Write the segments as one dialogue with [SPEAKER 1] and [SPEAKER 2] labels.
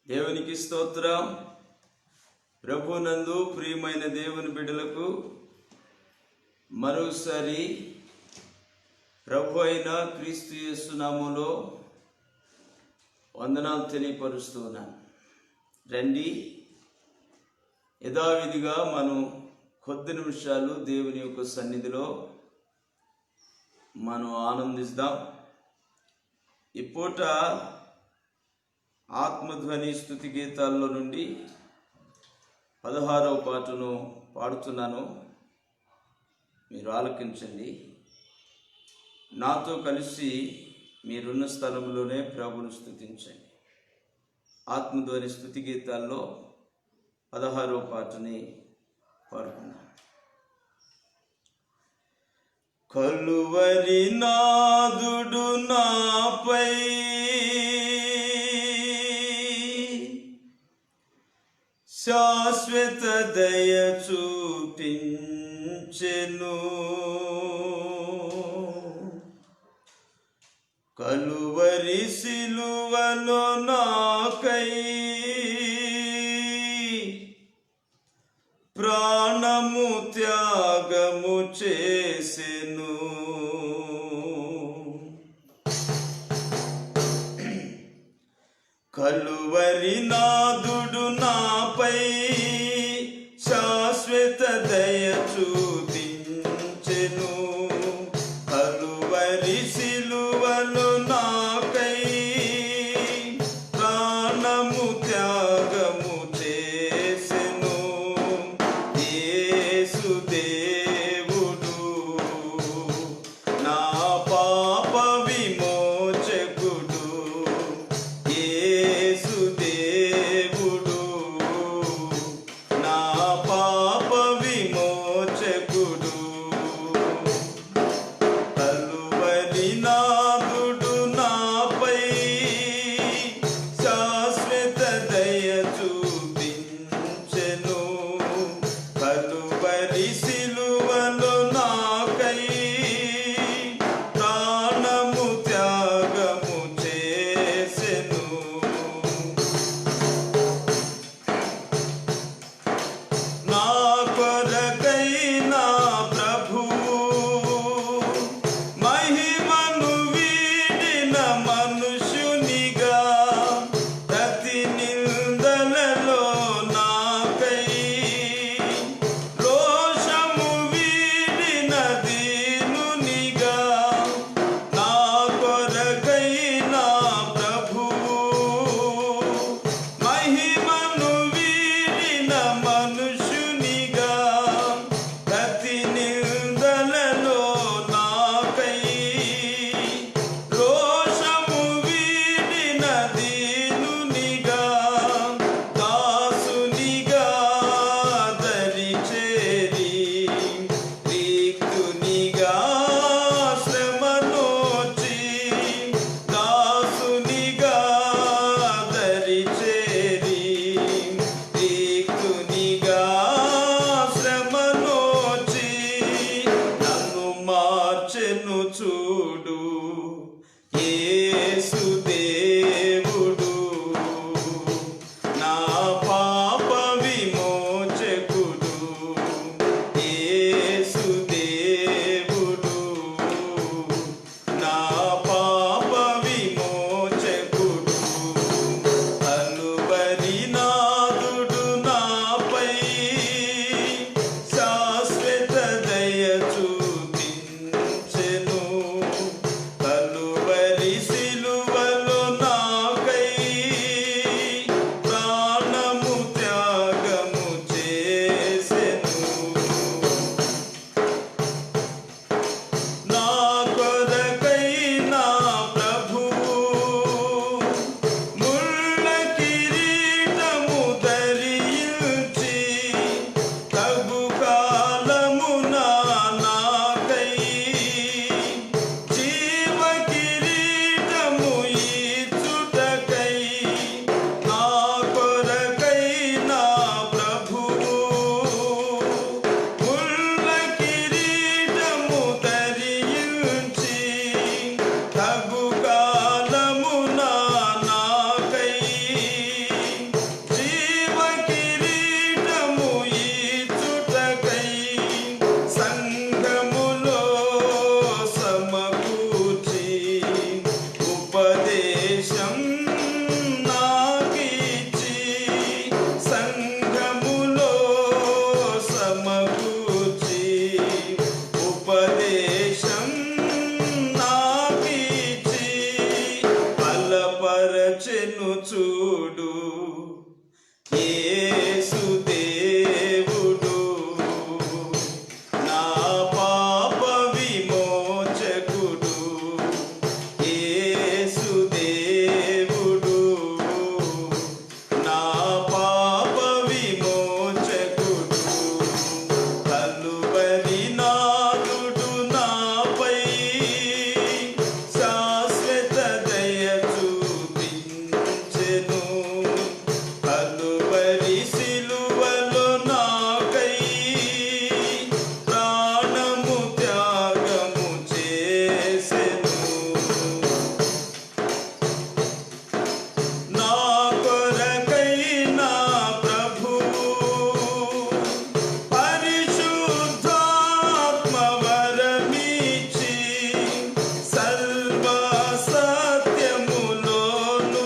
[SPEAKER 1] దేవునికి స్తోత్రం. ప్రభునందు ప్రియమైన దేవుని బిడ్డలకు మరోసారి ప్రభు అయిన క్రీస్తు యేసు నామములో వందనాలు తెలియపరుస్తూ ఉన్నాను. రండి, యథావిధిగా మనం కొద్ది నిమిషాలు దేవుని యొక్క సన్నిధిలో మనం ఆనందిద్దాం. ఈ పూట ఆత్మధ్వని స్తుతి గీతాల్లో నుండి 16వ పాటను పాడుతున్నాను. మీరు ఆలకించండి. నాతో కలిసి మీరున్న స్థలంలోనే ప్రభువును స్తుతించండి. ఆత్మధ్వని స్తుతి గీతాల్లో 16వ పాటని పాడుకున్నాను. కలువరి నాదుడు నాపై శాశ్వత దయ చూపించెను. కలువరి సిలువలో నాకై ప్రాణము త్యాగము చేసెను. కలువరి నాదుడు నాపై శాశ్వత దయ చూపించెను. కలువరి సిలువలో నాకై ప్రాణము త్యాగము చేసెను. యేసు దేవుడు నా పాప విమోచకుడు. యేసు దేవుడు నిలచెను చూడు యేసు దేవుడు నా పాప విమోచకుడు యేసు దేవుడు నా పాప విమోచకుడు కలువరి నాదుడు నాపై శాశ్వత దయ చూపించెను కలువరి సిలువలో నాకై ప్రాణము త్యాగము చేసెను నా కొరకై నా ప్రభువు పరిశుద్ధాత్మ వరమిచ్చి సర్వ సత్యములోను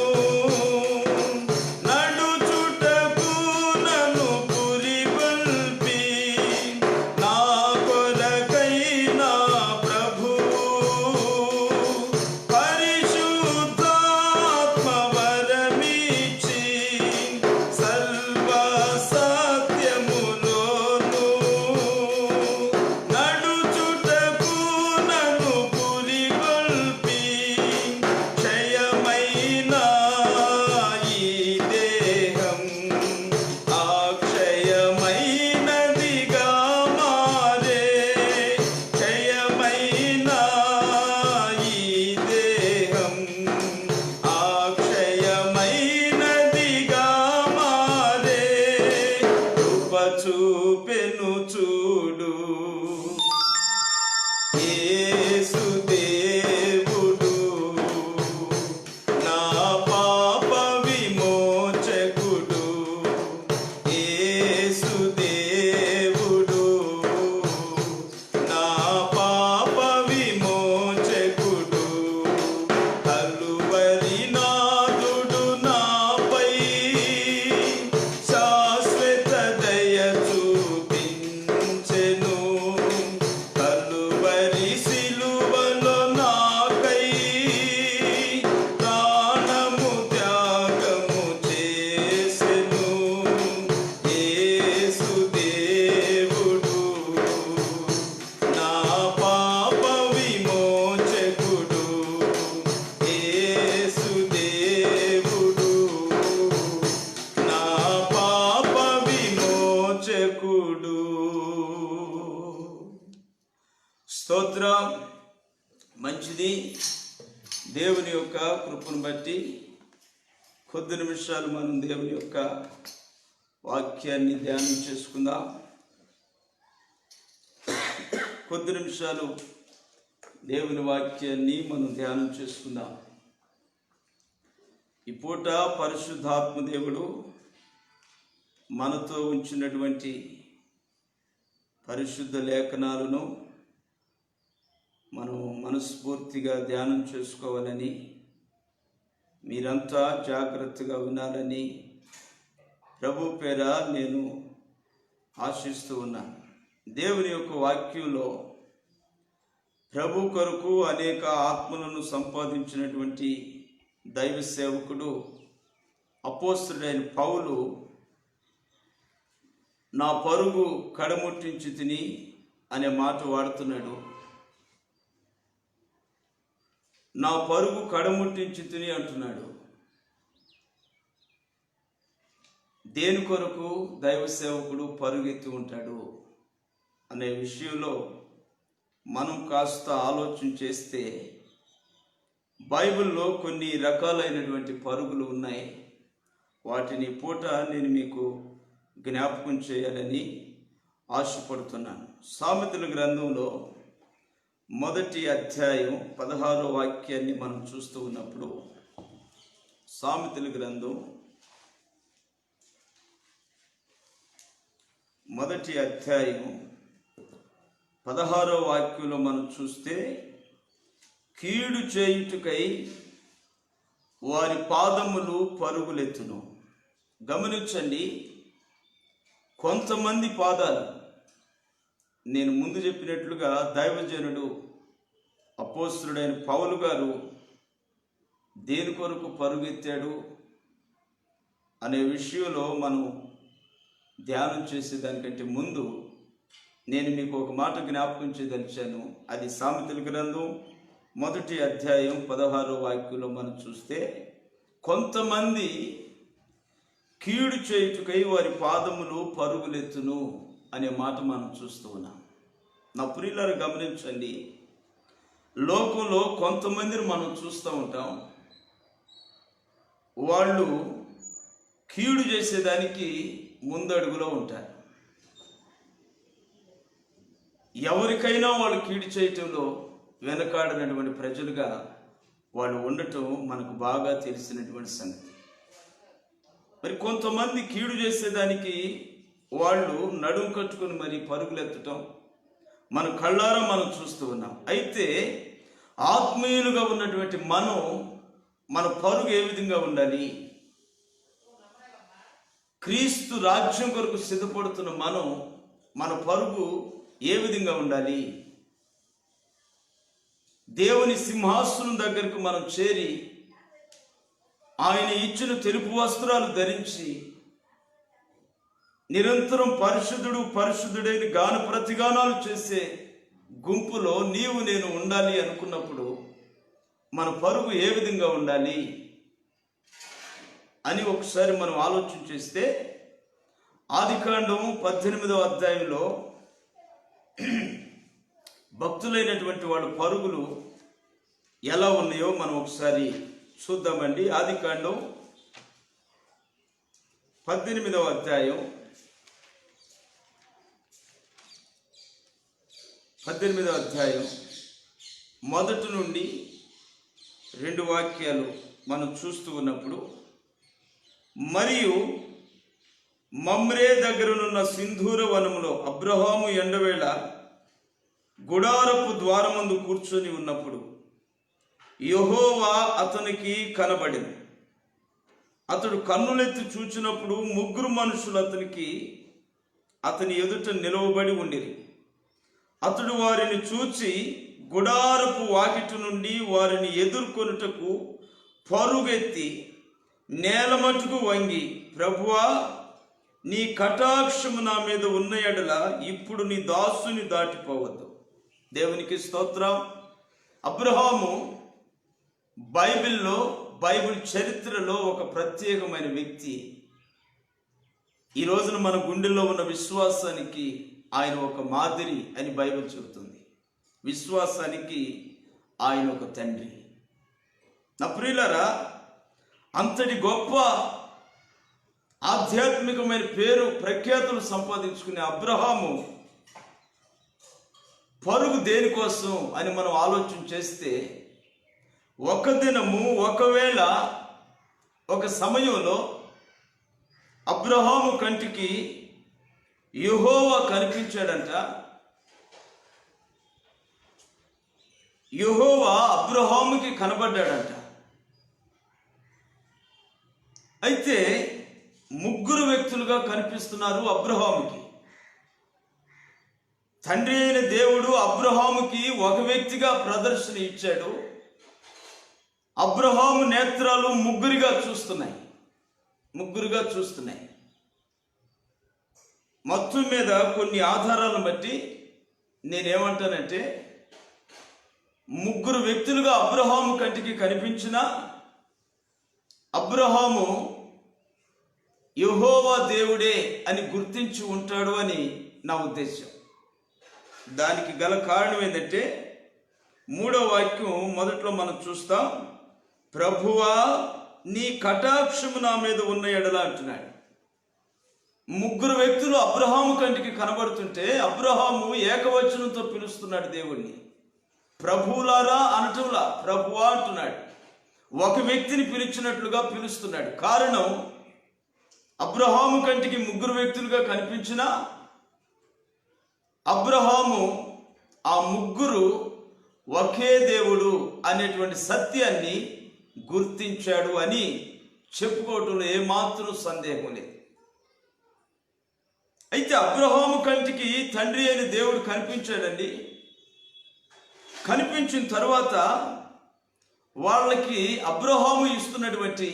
[SPEAKER 1] నడుచుటకు నన్ను పురిగొల్పి నా కొరకై నా ప్రభువు పరిశుద్ధాత్మ వరమిచ్చి సర్వ సత్యములోను నడుచుటకు నన్ను పురిగొల్పి క్షయమైన ఈ దేహం అక్షయమైనదిగా మారే క్షయమైన ఈ దేహం అక్షయమైనదిగా మారే కృప చూపెను చూడు యేసు దేవుడు నా పాప విమోచకుడు యేసు దేవుడు నా పాప విమోచకుడు కలువరి నాదుడు నాపై శాశ్వత దయ చూపించెను కలువరి సిలువలో నాకై ప్రాణము త్యాగము చేసెను యేసు దేవుడు నా పాప విమోచకుడు యేసు దేవుడు నా పాప విమోచకుడు. స్తోత్రం. మంచిది. దేవుని యొక్క కృపను బట్టి కొద్ది నిమిషాలు మనం దేవుని యొక్క వాక్యాన్ని ధ్యానం చేసుకుందాం. కొద్ది నిమిషాలు దేవుని వాక్యాన్ని మనం ధ్యానం చేసుకుందాం. ఈ పూట పరిశుద్ధాత్మ దేవుడు మనతో ఉంచినటువంటి పరిశుద్ధ లేఖనాలను మనం మనస్ఫూర్తిగా ధ్యానం చేసుకోవాలని మీరంతా జాగ్రత్తగా వినాలని ప్రభు పేర నేను ఆశిస్తూ ఉన్నాను. దేవుని యొక్క వాక్యంలో ప్రభు కొరకు అనేక ఆత్మలను సంపాదించినటువంటి దైవ సేవకుడు అపోస్తలుడైన పౌలు నా పరుగు కడముట్టించి తిని అనే మాట వాడుతున్నాడు. నా పరుగు కడముట్టించి తిని అంటున్నాడు. దేని కొరకు దైవ సేవకుడు పరుగెత్తి ఉంటాడు అనే విషయంలో మనం కాస్త ఆలోచన చేస్తే బైబిల్లో కొన్ని రకాలైనటువంటి పరుగులు ఉన్నాయి. వాటిని పూట నేను మీకు జ్ఞాపకం చేయాలని ఆశపడుతున్నాను. సామెతల గ్రంథంలో 1వ అధ్యాయం 16వ వాక్యాన్ని మనం చూస్తూ ఉన్నప్పుడు సామెతల గ్రంథం 1వ అధ్యాయం 16వ వాక్యంలో మనం చూస్తే కీడు చేయుటకై వారి పాదములు పరుగులెత్తును. గమనించండి, కొంతమంది పాదాలు, నేను ముందు చెప్పినట్లుగా దైవజనుడు అపోస్తలుడైన పౌలు గారు దేని కొరకు పరుగెత్తాడు అనే విషయంలో మనం ధ్యానం చేసేదానికంటే ముందు నేను మీకు ఒక మాట జ్ఞాపకం చేయదలిచాను. అది సామెతల గ్రంథం 1వ అధ్యాయం 16వ వాక్యంలో మనం చూస్తే, కొంతమంది కీడు చేయుటకై వారి పాదములు పరుగులెత్తును అనే మాట మనం చూస్తూ ఉన్నాం. నా ప్రియులారా గమనించండి, లోకంలో కొంతమందిని మనం చూస్తూ ఉంటాం. వాళ్ళు కీడు చేసేదానికి ముందడుగులో ఉంటారు. ఎవరికైనా వాళ్ళు కీడు చేయటంలో వెనకాడినటువంటి ప్రజలుగా వాళ్ళు ఉండటం మనకు బాగా తెలిసినటువంటి సంగతి. మరి కొంతమంది కీడు చేసేదానికి వాళ్ళు నడుము కట్టుకుని మరి పరుగులెత్తటం మన కళ్ళారా మనం చూస్తూ ఉన్నాం. అయితే ఆత్మీయులుగా ఉన్నటువంటి మన పరుగు ఏ విధంగా ఉండాలి? క్రీస్తు రాజ్యం కొరకు సిద్ధపడుతున్న మన పరుగు ఏ విధంగా ఉండాలి? దేవుని సింహాసనం దగ్గరకు మనం చేరి ఆయన ఇచ్చిన తెలుపు వస్త్రాలు ధరించి నిరంతరం పరిశుద్ధుడు పరిశుద్ధుడైన గాన ప్రతిగానాలు చేసే గుంపులో నీవు నేను ఉండాలి అనుకున్నప్పుడు మన పరుగు ఏ విధంగా ఉండాలి అని ఒకసారి మనం ఆలోచన చేస్తే, ఆదికాండం 18వ అధ్యాయంలో భక్తులైనటువంటి వాళ్ళ పరుగులు ఎలా ఉన్నాయో మనం ఒకసారి చూద్దామండి. ఆదికాండం 18వ అధ్యాయం 18వ అధ్యాయం 1 నుండి 2 వాక్యాలు మనం చూస్తూ ఉన్నప్పుడు, మరియు మమ్రే దగ్గరనున్న సింధూర వనములో అబ్రహాము ఎండవేళ గుడారపు ద్వారమందు కూర్చొని ఉన్నప్పుడు యెహోవా అతనికి కనబడింది. అతడు కన్నులెత్తి చూచినప్పుడు 3 మనుషులు అతని ఎదుట నిలవబడి ఉండిరి. అతడు వారిని చూచి గుడారపు వాకిటి నుండి వారిని ఎదుర్కొనుటకు పరుగెత్తి నేల మట్టుకు వంగి, ప్రభువా, నీ కటాక్షము నా మీద ఉన్న ఎడల ఇప్పుడు నీ దాసుని దాటిపోవద్దు. దేవునికి స్తోత్రం. అబ్రహాము బైబిల్ చరిత్రలో ఒక ప్రత్యేకమైన వ్యక్తి. ఈ రోజున మన గుండెల్లో ఉన్న విశ్వాసానికి ఆయన ఒక మాదిరి అని బైబిల్ చెబుతుంది. విశ్వాసానికి ఆయన ఒక తండ్రి. నా ప్రియులారా, అంతటి గొప్ప ఆధ్యాత్మికమైన పేరు ప్రఖ్యాతులు సంపాదించుకునే అబ్రహాము పరుగు దేనికోసం అని మనం ఆలోచన చేస్తే, ఒక దినము ఒకవేళ ఒక సమయంలో అబ్రహాము కంటికి యెహోవా కనిపించాడంట. యెహోవా అబ్రహాముకి కనబడ్డాడంట. అయితే 3 వ్యక్తులుగా కనిపిస్తున్నారు అబ్రహాముకి. తండ్రి అయిన దేవుడు అబ్రహాముకి ఒక వ్యక్తిగా ప్రదర్శన ఇచ్చాడు. అబ్రహాము నేత్రాలు ముగ్గురుగా చూస్తున్నాయి. మొత్తం మీద కొన్ని ఆధారాలను బట్టి నేనేమంటానంటే, 3 వ్యక్తులుగా అబ్రహాము కంటికి కనిపించిన అబ్రహాము యెహోవా దేవుడే అని గుర్తించి ఉంటాడు అని నా ఉద్దేశం. దానికి గల కారణం ఏంటంటే, 3వ వాక్యం మొదట్లో మనం చూస్తాం, ప్రభువా, నీ కటాక్షము నా మీద ఉన్న ఎడల అంటున్నాడు. 3 వ్యక్తులు అబ్రహాము కంటికి కనబడుతుంటే అబ్రహాము ఏకవచనంతో పిలుస్తున్నాడు దేవుణ్ణి. ప్రభువులారా అనటంలా ప్రభువా అంటున్నాడు. ఒక వ్యక్తిని పిలిచినట్లుగా పిలుస్తున్నాడు. కారణం, అబ్రహాము కంటికి 3 వ్యక్తులుగా కనిపించిన అబ్రహాము ఆ 3 ఒకే దేవుడు అనేటువంటి సత్యాన్ని గుర్తించాడు అని చెప్పుకోవటంలో ఏమాత్రం సందేహం లేదు. అయితే అబ్రహాము కంటికి తండ్రి అయిన దేవుడు కనిపించాడండి. కనిపించిన తర్వాత వాళ్ళకి అబ్రహాము ఇస్తున్నటువంటి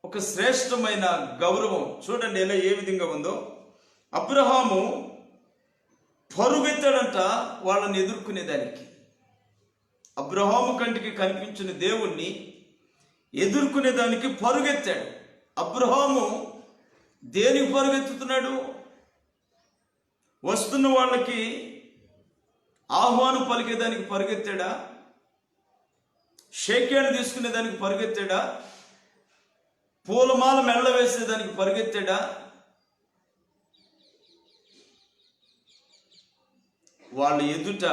[SPEAKER 1] ఒక శ్రేష్టమైన గౌరవం చూడండి ఎలా ఏ విధంగా ఉందో. అబ్రహాము పరుగెత్తాడంట వాళ్ళని ఎదుర్కొనేదానికి. అబ్రహాము కంటికి కనిపించిన దేవుణ్ణి ఎదుర్కొనేదానికి పరుగెత్తాడు. అబ్రహాము దేనికి పరుగెత్తుతున్నాడు? వస్తున్న వాళ్ళకి ఆహ్వానం పలికేదానికి పరుగెత్తాడా? షేక్యాన్ని తీసుకునేదానికి పరుగెత్తాడా? పూలమాల మెళ్ళ వేసేదానికి పరుగెత్తాడా? వాళ్ళ ఎదుట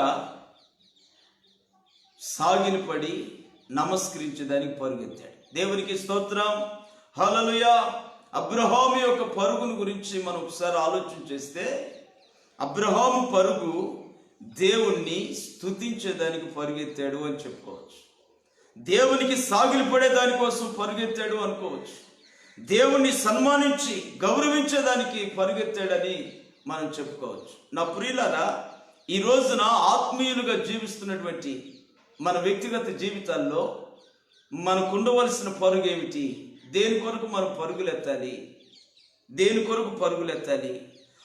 [SPEAKER 1] సాగిలపడి నమస్కరించేదానికి పరుగెత్తాడు. దేవునికి స్తోత్రం, హల్లెలూయా. అబ్రహాము యొక్క పరుగును గురించి మనం ఒకసారి ఆలోచన చేస్తే, అబ్రహాము పరుగు దేవుణ్ణి స్తుతించేదానికి పరుగెత్తాడు అని చెప్పుకోవచ్చు. దేవునికి సాగిలపడే దానికోసం పరుగెత్తాడు అనుకోవచ్చు. దేవుణ్ణి సన్మానించి గౌరవించేదానికి పరుగెత్తాడని మనం చెప్పుకోవచ్చు. నా ప్రియులారా, ఈ రోజున ఆత్మీయులుగా జీవిస్తున్నటువంటి మన వ్యక్తిగత జీవితాల్లో మనకు ఉండవలసిన పరుగు ఏమిటి? దేని కొరకు మనం పరుగులెత్తాలి? దేని కొరకు పరుగులెత్తాలి?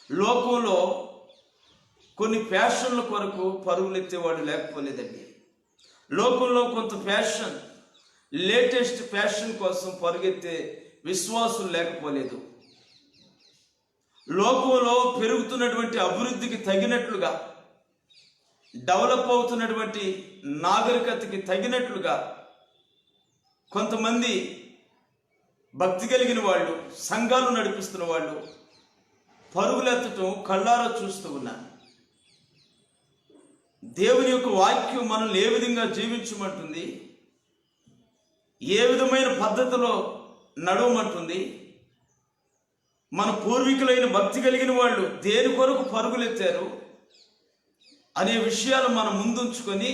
[SPEAKER 1] లోకంలో కొన్ని ఫ్యాషన్ల కొరకు పరుగులెత్తేవాడు లేకపోలేదండి. లోకంలో కొంత ఫ్యాషన్, లేటెస్ట్ ఫ్యాషన్ కోసం పరుగెత్తే విశ్వాసులు లేకపోలేదు. లోకంలో పెరుగుతున్నటువంటి అభివృద్ధికి తగినట్లుగా, డెవలప్ అవుతున్నటువంటి నాగరికతకి తగినట్లుగా కొంతమంది భక్తి కలిగిన వాళ్ళు, సంఘాలు నడిపిస్తున్న వాళ్ళు పరుగులెత్తటం కళ్ళారా చూస్తూ ఉన్నారు. దేవుని యొక్క వాక్యం మనల్ని ఏ విధంగా జీవించమంటుంది, ఏ విధమైన పద్ధతిలో నడవమంటుంది, మన పూర్వీకులైన భక్తి కలిగిన వాళ్ళు దేని కొరకు పరుగులెత్తారు అనే విషయాలు మనం ముందుంచుకొని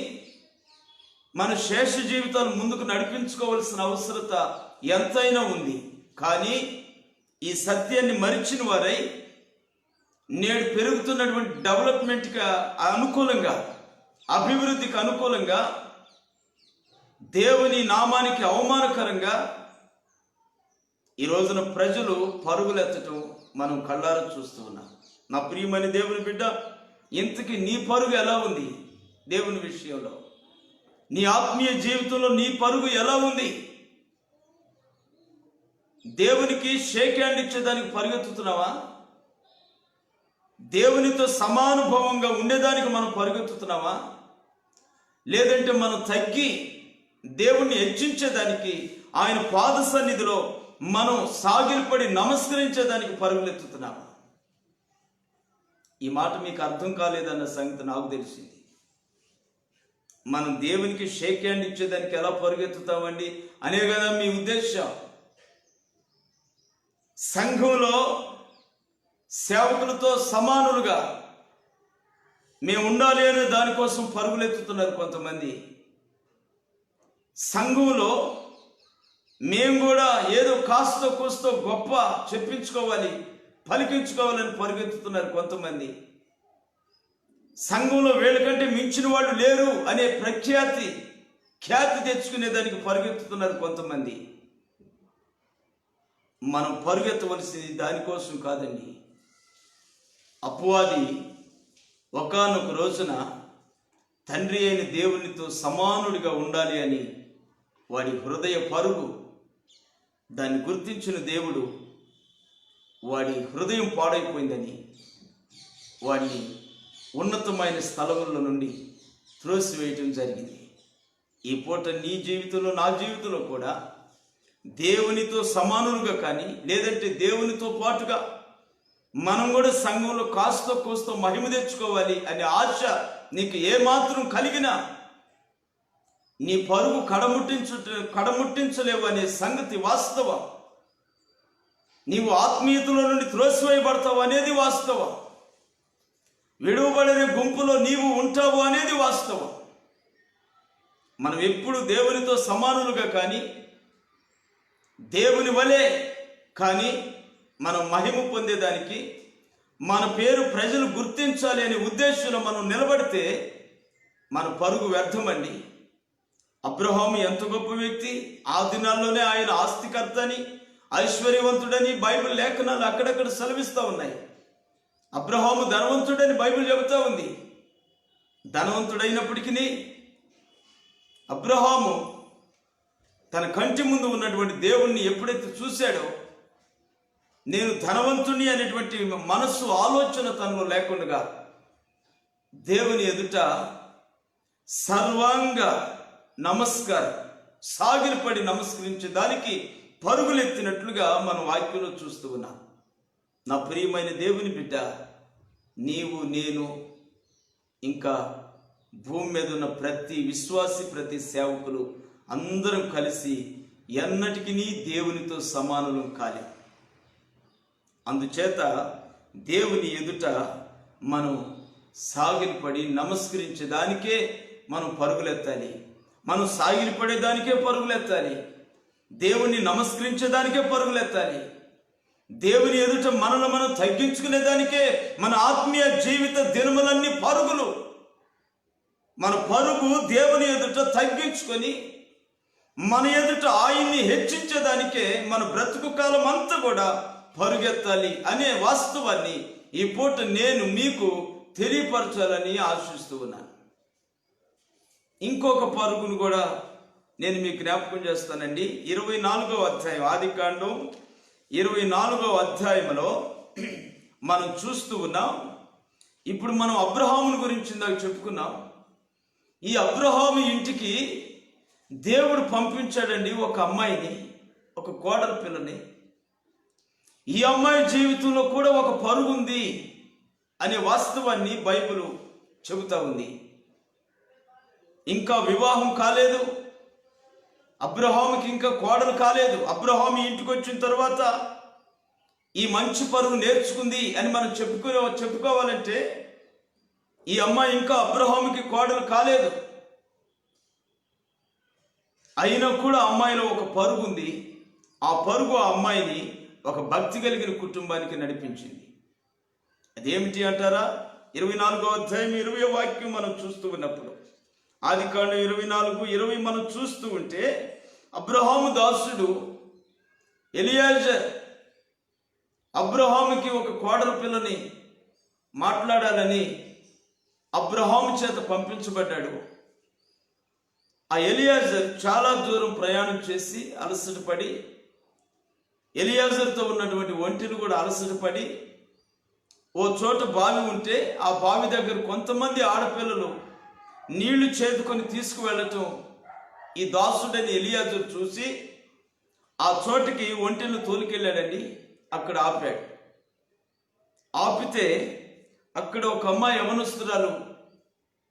[SPEAKER 1] మన శేష జీవితాలు ముందుకు నడిపించుకోవాల్సిన అవసరత ఎంతైనా ఉంది. కానీ ఈ సత్యాన్ని మరిచిన వారై నేడు పెరుగుతున్నటువంటి డెవలప్మెంట్కి అనుకూలంగా, అభివృద్ధికి అనుకూలంగా, దేవుని నామానికి అవమానకరంగా ఈ రోజున ప్రజలు పరుగులెత్తటం మనం కళ్ళారా చూస్తూ ఉన్నాం. నా ప్రియమైన దేవుని బిడ్డ, ఇంతకీ నీ పరుగు ఎలా ఉంది? దేవుని విషయంలో, నీ ఆత్మీయ జీవితంలో నీ పరుగు ఎలా ఉంది? దేవునికి షేక్ హ్యాండ్ ఇచ్చేదానికి పరిగెత్తుతున్నావా? దేవునితో సమానుభవంగా ఉండేదానికి మనం పరిగెత్తుతున్నావా? లేదంటే మనం తగ్గి దేవుణ్ణి హెచ్చించేదానికి, ఆయన పాద సన్నిధిలో మనం సాగిలపడి నమస్కరించేదానికి పరుగులెత్తుతున్నావా? ఈ మాట మీకు అర్థం కాలేదన్న సంగతి నాకు తెలిసింది. మనం దేవునికి షేక్ హ్యాండ్ ఇచ్చేదానికి ఎలా పరుగెత్తుతామండి అనే కదా మీ ఉద్దేశం. సంఘంలో సేవకులతో సమానులుగా మేము ఉండాలి అనే దానికోసం పరుగులెత్తుతున్నారు కొంతమంది. సంఘంలో మేము కూడా ఏదో కాస్తో కూస్తో గొప్ప చెప్పించుకోవాలి, పలికించుకోవాలని పరుగెత్తుతున్నారు కొంతమంది. సంఘంలో వీళ్ళకంటే మించిన వాళ్ళు లేరు అనే ఖ్యాతి తెచ్చుకునేదానికి పరుగెత్తుతున్నారు కొంతమంది. మనం పరుగెత్తవలసింది దానికోసం కాదండి. అపవాది ఒకానొక రోజున తండ్రి అయిన దేవునితో సమానుడిగా ఉండాలి అని వాడి హృదయ పరుగు, దాన్ని గుర్తించిన దేవుడు వాడి హృదయం పాడైపోయిందని వాడిని ఉన్నతమైన స్థలముల నుండి త్రోసివేయటం జరిగింది. ఈ పూట నీ జీవితంలో, నా జీవితంలో కూడా దేవునితో సమానులుగా కానీ, లేదంటే దేవునితో పాటుగా మనం కూడా సంఘంలో కాస్తో కోస్తో మహిమ తెచ్చుకోవాలి అనే ఆశ నీకు ఏమాత్రం కలిగినా నీ పరుగు కడముట్టించలేవు అనే సంగతి వాస్తవం. నీవు ఆత్మీయతలో నుండి త్రోసివేయబడతావు అనేది వాస్తవం. విడువబడిన గుంపులో నీవు ఉంటావు అనేది వాస్తవం. మనం ఎప్పుడు దేవునితో సమానులుగా కానీ, దేవుని వలె కానీ మనం మహిమ పొందేదానికి, మన పేరు ప్రజలు గుర్తించాలి అనే ఉద్దేశంలో మనం నిలబడితే మన పరుగు వ్యర్థమండి. అబ్రహాము ఎంత గొప్ప వ్యక్తి! ఆ దినాల్లోనే ఆయన ఆస్తికర్త అని, ఐశ్వర్యవంతుడని బైబిల్ లేఖనాలు అక్కడక్కడ సెలవిస్తూ ఉన్నాయి. అబ్రహాము ధనవంతుడని బైబిల్ చెబుతా ఉంది. ధనవంతుడైనప్పటికీ అబ్రహాము తన కంటి ముందు ఉన్నటువంటి దేవుణ్ణి ఎప్పుడైతే చూశాడో, నేను ధనవంతుని అనేటువంటి మనస్సు ఆలోచన తనలో లేకుండా దేవుని ఎదుట సర్వాంగ నమస్కారం, సాగిలపడి నమస్కరించే దానికి పరుగులెత్తినట్లుగా మనం వాక్యంలో చూస్తూ ఉన్నాం. నా ప్రియమైన దేవుని బిడ్డ, నీవు, నేను, ఇంకా భూమి మీద ఉన్న ప్రతి విశ్వాసి, ప్రతి సేవకులు అందరం కలిసి ఎన్నటికీ దేవునితో సమానులు కాలి. అందుచేత దేవుని ఎదుట మనం సాగిలపడి నమస్కరించేదానికే మనం పరుగులెత్తాలి. మనం సాగిలపడేదానికే పరుగులెత్తాలి. దేవుని నమస్కరించేదానికే పరుగులెత్తాలి. దేవుని ఎదుట మనల్ని మనం తగ్గించుకునేదానికే మన ఆత్మీయ జీవిత దినములన్నీ పరుగులు. మన పరుగు దేవుని ఎదుట తగ్గించుకొని మన ఎదుట ఆయన్ని హెచ్చించేదానికే మన బ్రతుకు కాలం అంతా కూడా పరుగెత్తాలి అనే వాస్తవాన్ని ఈ పూట నేను మీకు తెలియపరచాలని ఆశిస్తూ ఉన్నాను. ఇంకొక పరుగును కూడా నేను మీకు జ్ఞాపకం చేస్తానండి. 24వ అధ్యాయం, ఆదికాండం 24వ అధ్యాయంలో మనం చూస్తూ ఉన్నాం. ఇప్పుడు మనం అబ్రహాముని గురించి ఇందాక చెప్పుకున్నాం. ఈ అబ్రహాము ఇంటికి దేవుడు పంపించాడండి ఒక అమ్మాయిని, ఒక కోడలి పిల్లని. ఈ అమ్మాయి జీవితంలో కూడా ఒక పరుగు ఉంది అనే వాస్తవాన్ని బైబిల్ చెబుతా ఉంది. ఇంకా వివాహం కాలేదు, అబ్రహాముకి ఇంకా కోడలు కాలేదు. అబ్రహాము ఇంటికి వచ్చిన తర్వాత ఈ మంచి పరుగు నేర్చుకుంది అని మనం చెప్పుకోవాలంటే ఈ అమ్మాయి ఇంకా అబ్రహాముకి కోడలు కాలేదు. అయినా కూడా అమ్మాయిలో ఒక పరుగు ఉంది. ఆ పరుగు ఆ అమ్మాయిని ఒక భక్తి కలిగిన కుటుంబానికి నడిపించింది. అదేమిటి అంటారా? 24వ అధ్యాయం 20వ వాక్యం మనం చూస్తూ ఉన్నప్పుడు, ఆదికాండం 24:20 మనం చూస్తూ ఉంటే, అబ్రహాము దాసుడు ఎలియాజర్ అబ్రహాముకి ఒక కోడల పిల్లని మాట్లాడాలని అబ్రహాము చేత పంపించబడ్డాడు. ఆ ఎలియాజర్ చాలా దూరం ప్రయాణం చేసి అలసటపడి, ఎలియాజర్తో ఉన్నటువంటి ఒంటిని కూడా అలసటపడి, ఓ చోట బావి ఉంటే ఆ బావి దగ్గర కొంతమంది ఆడపిల్లలు నీళ్లు చేదుకొని తీసుకువెళ్ళటం ఈ దాసుడని ఎలియాజర్ చూసి ఆ చోటికి ఒంటిని తోలుకెళ్ళాడండి. అక్కడ ఆపాడు. ఆపితే అక్కడ ఒక అమ్మాయి యవనస్తురాలు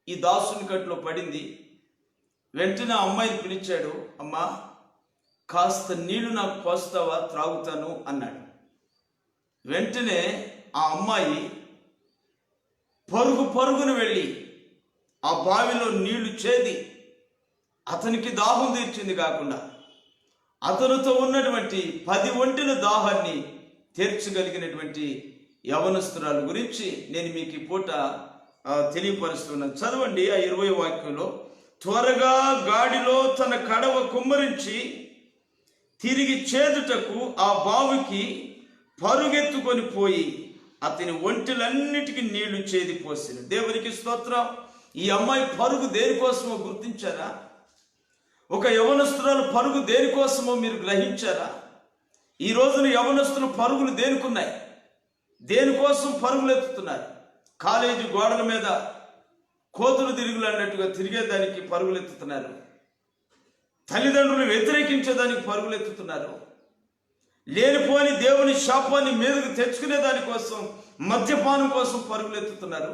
[SPEAKER 1] ఈ దాసుని కట్లో పడింది. వెంటనే ఆ అమ్మాయిని పిలిచాడు. అమ్మా, కాస్త నీళ్లు నాకు పోస్తావా, త్రాగుతాను అన్నాడు. వెంటనే ఆ అమ్మాయి పరుగున వెళ్ళి ఆ బావిలో నీళ్లు చేది అతనికి దాహం తీర్చింది కాకుండా అతనితో ఉన్నటువంటి 10 ఒంటిల దాహాన్ని తీర్చగలిగినటువంటి యవనస్తురాలు గురించి నేను మీకు ఈ పూట తెలియపరుస్తున్నాను. చదవండి ఆ 20వ వాక్యంలో. త్వరగా గాడిలో తన కడవ కుమ్మరించి తిరిగి చేదుటకు ఆ బావికి పరుగెత్తుకొని పోయి అతని ఒంటిలన్నిటికీ నీళ్లు చేది పోసింది. దేవునికి స్తోత్రం. ఈ అమ్మాయి పరుగు దేనికోసమో గుర్తించారా? ఒక యవనస్తురాలు పరుగు దేనికోసమో మీరు గ్రహించారా? ఈ రోజున యవనస్తులు పరుగులు దేనికున్నాయి? దేనికోసం పరుగులు ఎత్తుతున్నారు? కాలేజీ గోడల మీద కోతులు తిరుగులు అన్నట్టుగా తిరిగేదానికి పరుగులు ఎత్తుతున్నారు. తల్లిదండ్రులు వ్యతిరేకించేదానికి పరుగులు ఎత్తుతున్నారు. లేనిపోని దేవుని శాపాన్ని మీదకు తెచ్చుకునే దానికోసం, మద్యపానం కోసం పరుగులు ఎత్తుతున్నారు.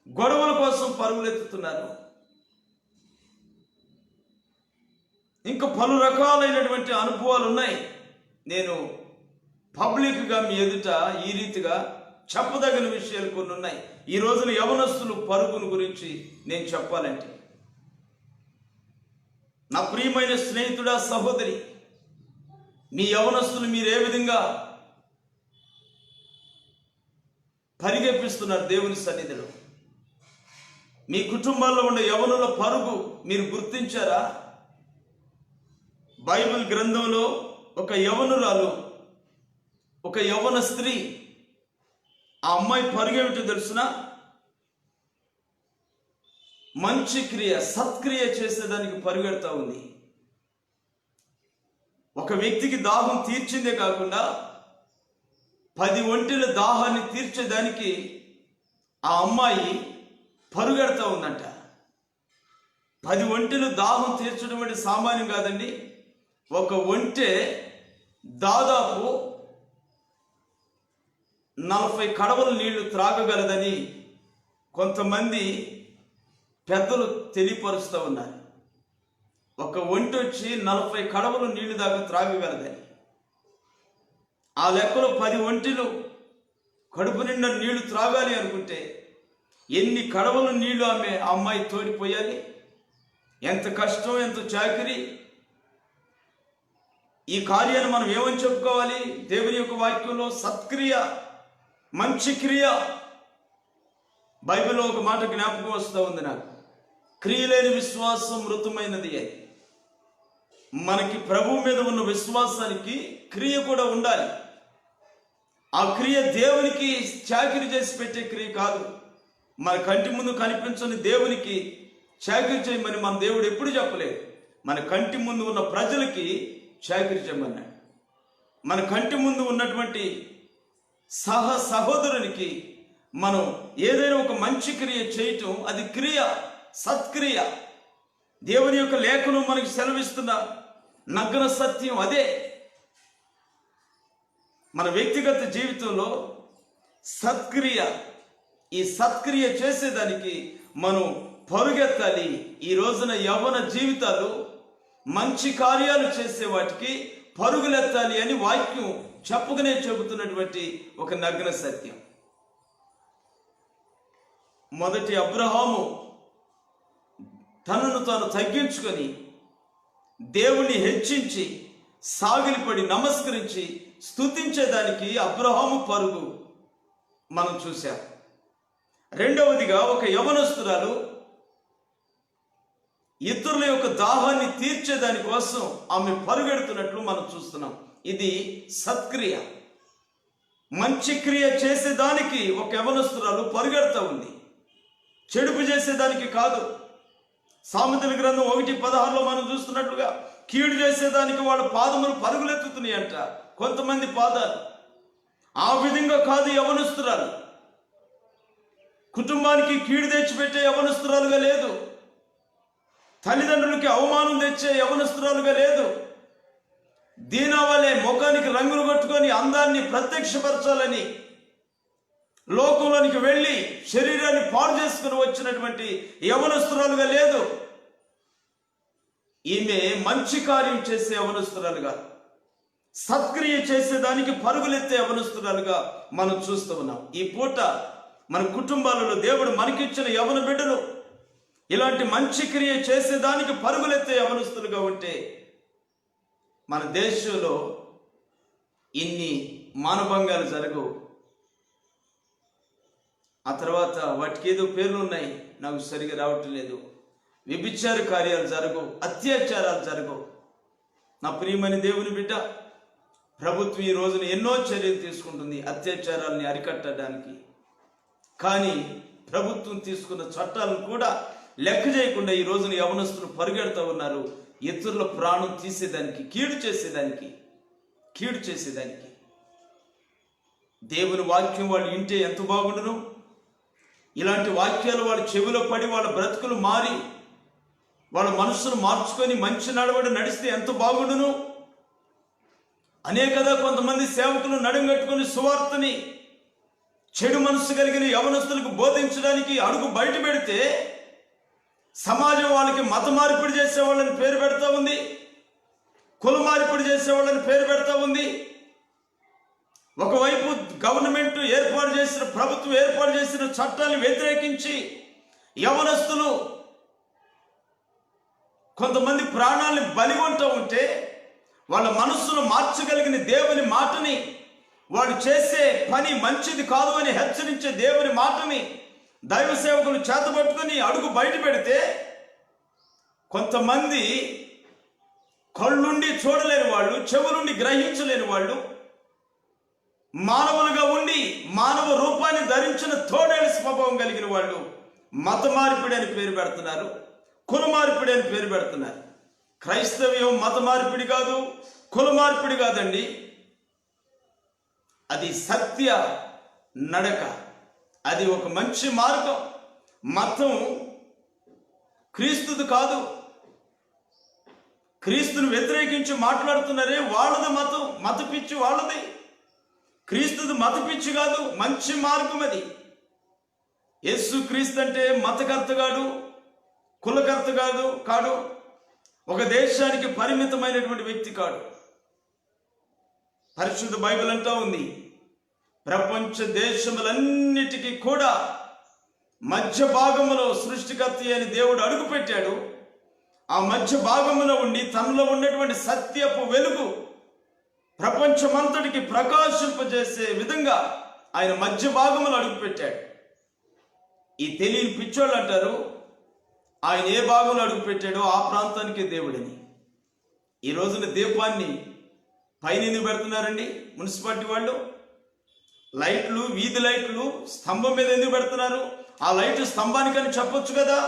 [SPEAKER 1] గొడవల కోసం పరుగులు ఎత్తుతున్నారు. ఇంకా పలు రకాలైనటువంటి అనుభవాలు ఉన్నాయి. నేను పబ్లిక్గా మీ ఎదుట ఈ రీతిగా చెప్పదగిన విషయాలు కొన్ని ఉన్నాయి. ఈ రోజున యవనస్తులు పరుగును గురించి నేను చెప్పాలంటే, నా ప్రియమైన స్నేహితుడా, సహోదరి, మీ యవనస్తులు మీరు ఏ విధంగా పరిగెప్పిస్తున్నారు దేవుని సన్నిధిలో? మీ కుటుంబాల్లో ఉండే యవనుల పరుగు మీరు గుర్తించారా? బైబిల్ గ్రంథంలో ఒక యవనురాలు, ఒక యవన స్త్రీ, ఆ అమ్మాయి పరుగేమిటో తెలుసునా? మంచి క్రియ, సత్క్రియ చేసేదానికి పరుగెడతా ఉంది. ఒక వ్యక్తికి దాహం తీర్చిందే కాకుండా 10 ఒంటెల దాహాన్ని తీర్చేదానికి ఆ అమ్మాయి పరుగెడతా ఉందంట. 10 ఒంటెలు దాహం తీర్చడం అంటే సామాన్యం కాదండి. ఒక ఒంటె దాదాపు 40 కడవల నీళ్లు త్రాగగలదని కొంతమంది పెద్దలు తెలియపరుస్తూ ఉన్నారు. ఒక ఒంటె వచ్చి 40 కడవలు నీళ్లు దాకా త్రాగగలదని. ఆ లెక్కలో 10 ఒంటెలు కడుపు నిండా నీళ్లు త్రాగాలి అనుకుంటే ఎన్ని కడవలు నీళ్లు అమ్మాయి తోడిపోయాలి? ఎంత కష్టం, ఎంత చాకిరి. ఈ కార్యాన్ని మనం ఏమని చెప్పుకోవాలి? దేవుని యొక్క వాక్యంలో సత్క్రియ, మంచి క్రియ. బైబిల్లో ఒక మాట జ్ఞాపకం వస్తూ ఉంది నాకు, క్రియలేని విశ్వాసం మృతమైనది అని. మనకి ప్రభు మీద ఉన్న విశ్వాసానికి క్రియ కూడా ఉండాలి. ఆ క్రియ దేవునికి చాకిరి చేసి పెట్టే క్రియ కాదు. మన కంటి ముందు కనిపించని దేవునికి చాకిరి చేయమని మన దేవుడు ఎప్పుడు చెప్పలేదు. మన కంటి ముందు ఉన్న ప్రజలకి చాకిరి చేయమన్నాడు. మన కంటి ముందు ఉన్నటువంటి సహోదరునికి మనం ఏదైనా ఒక మంచి క్రియ చేయటం, అది క్రియ, సత్క్రియ. దేవుని యొక్క లేఖనం మనకి సెలవిస్తున్న నగ్న సత్యం అదే. మన వ్యక్తిగత జీవితంలో సత్క్రియ, ఈ సత్క్రియ చేసేదానికి మనం పరుగెత్తాలి. ఈ రోజున యవ్వన జీవితాలు మంచి కార్యాలు చేసే వాటికి పరుగులెత్తాలి అని వాక్యం చెప్పుకునే చెబుతున్నటువంటి ఒక నగ్న సత్యం. మొదటి అబ్రహాము తనను తాను తగ్గించుకొని దేవుని హెచ్చించి సాగిలిపడి నమస్కరించి స్తుతించేదానికి అబ్రహాము పరుగు మనం చూశాం. రెండవదిగా ఒక యవనస్తురాలు ఇతరుల యొక్క దాహాన్ని తీర్చేదాని కోసం ఆమె పరుగెడుతున్నట్లు మనం చూస్తున్నాం. ఇది సత్క్రియ. మంచి క్రియ చేసేదానికి ఒక యవనస్తురాలు పరుగెడుతూ ఉంది, చెడుపు చేసేదానికి కాదు. సామెతల గ్రంథం 1:16 మనం చూస్తున్నట్లుగా కీడు చేసేదానికి వాళ్ళ పాదములు పరుగులెత్తుతున్నాయి అంట కొంతమంది పాదాలు. ఆ విధంగా కాదు యవనస్తురాలు. కుటుంబానికి కీడు తెచ్చిపెట్టే యవనస్తురాలుగా లేదు. తల్లిదండ్రులకి అవమానం తెచ్చే యవనస్తురాలుగా లేదు. దీనావలే ముఖానికి రంగులు కొట్టుకొని అందాన్ని ప్రత్యక్షపరచాలని లోకంలోనికి వెళ్ళి శరీరాన్ని పాడు చేసుకుని వచ్చినటువంటి యవనస్తురాలుగా లేదు. ఈమె మంచి కార్యం చేసే యవనస్తురాలుగా, సత్క్రియ చేసేదానికి పరుగులెత్తే యవనస్తురాలుగా మనం చూస్తూ ఉన్నాం. ఈ పూట మన కుటుంబాలలో దేవుడు మనకిచ్చిన యవన బిడ్డలు ఇలాంటి మంచి క్రియ చేసేదానికి పరుగులెత్తే యవనస్తులుగా ఉంటే మన దేశంలో ఇన్ని మానభంగాలు జరగవు. ఆ తర్వాత వాటికి ఏదో పేర్లు ఉన్నాయి, నాకు సరిగా రావటం లేదు. వ్యభిచార కార్యాలు జరగవు, అత్యాచారాలు జరగవు. నా ప్రియమైన దేవుని బిడ్డ, ప్రభుత్వం ఈ రోజున ఎన్నో చర్యలు తీసుకుంటుంది అత్యాచారాలని అరికట్టడానికి. కానీ ప్రభుత్వం తీసుకున్న చట్టాలను కూడా లెక్క చేయకుండా ఈ రోజున యవనస్తులు పరిగెడుతూ ఉన్నారు ఇతరుల ప్రాణం తీసేదానికి, కీడు చేసేదానికి. దేవుని వాక్యం వాళ్ళు వింటే ఎంత బాగుండును. ఇలాంటి వాక్యాలు వాళ్ళ చెవిలో పడి వాళ్ళ బ్రతుకులు మారి వాళ్ళ మనసును మార్చుకొని మంచి నడవడి నడిస్తే ఎంత బాగుండును. అనేకదా కొంతమంది సేవకులు నడుంగట్టుకుని సువార్తని చెడు మనసు కలిగిన యవనస్తులకు బోధించడానికి అడుగు బయట పెడితే సమాజం వాళ్ళకి మత మార్పిడి చేసేవాళ్ళని పేరు పెడతా ఉంది, కుల మార్పిడి చేసేవాళ్ళని పేరు పెడతా ఉంది. ఒకవైపు గవర్నమెంట్ ఏర్పాటు చేసిన, ప్రభుత్వం ఏర్పాటు చేసిన చట్టాలను వ్యతిరేకించి యవనస్తులు కొంతమంది ప్రాణాలను బలిగొంటూ ఉంటే వాళ్ళ మనస్సును మార్చగలిగిన దేవుని మాటని, వాడు చేసే పని మంచిది కాదు అని హెచ్చరించే దేవుని మాటని దైవ సేవకులు చేతబట్టుకొని అడుగు బయట పెడితే కళ్ళుండి చూడలేని వాళ్ళు, చెవులుండి గ్రహించలేని వాళ్ళు, మానవులుగా ఉండి మానవ రూపాన్ని ధరించిన తోడేలు స్వభావం కలిగిన వాళ్ళు మత మార్పిడి అని పేరు పెడుతున్నారు, కుల మార్పిడి అని పేరు పెడుతున్నారు. క్రైస్తవ్యం మత మార్పిడి కాదు, కుల మార్పిడి కాదండి. అది సత్య నడక, అది ఒక మంచి మార్గం. మతం క్రీస్తుది కాదు. క్రీస్తుని వ్యతిరేకించి మాట్లాడుతున్నారే వాళ్ళది మతం, మత పిచ్చి వాళ్ళది. క్రీస్తుది మత పిచ్చి కాదు, మంచి మార్గం అది. యేసు క్రీస్తు అంటే మతకర్త కాదు, కులకర్త కాడు, ఒక దేశానికి పరిమితమైనటువంటి వ్యక్తి కాడు. పరిశుద్ధ బైబిల్ అంటా ఉంది, ప్రపంచ దేశములన్నిటికీ కూడా మధ్య భాగములో సృష్టికర్త అని దేవుడు అడుగు పెట్టాడు. ఆ మధ్య భాగములో ఉండి తనలో ఉన్నటువంటి సత్యపు వెలుగు ప్రపంచమంతటికి ప్రకాశింపజేసే విధంగా ఆయన మధ్య భాగములో అడుగు పెట్టాడు. ఈ తెలియని పిచ్చోళ్ళు అంటారు ఆయన ఏ భాగంలో అడుగు పెట్టాడో ఆ ప్రాంతానికి దేవుడని. ఈ రోజున దీపాన్ని పైన ఎందుకు పెడుతున్నారండి మున్సిపాలిటీ వాళ్ళు? లైట్లు, వీధి లైట్లు స్తంభం మీద ఎందుకు పెడుతున్నారు? ఆ లైట్ స్తంభానికని చెప్పొచ్చు కదా,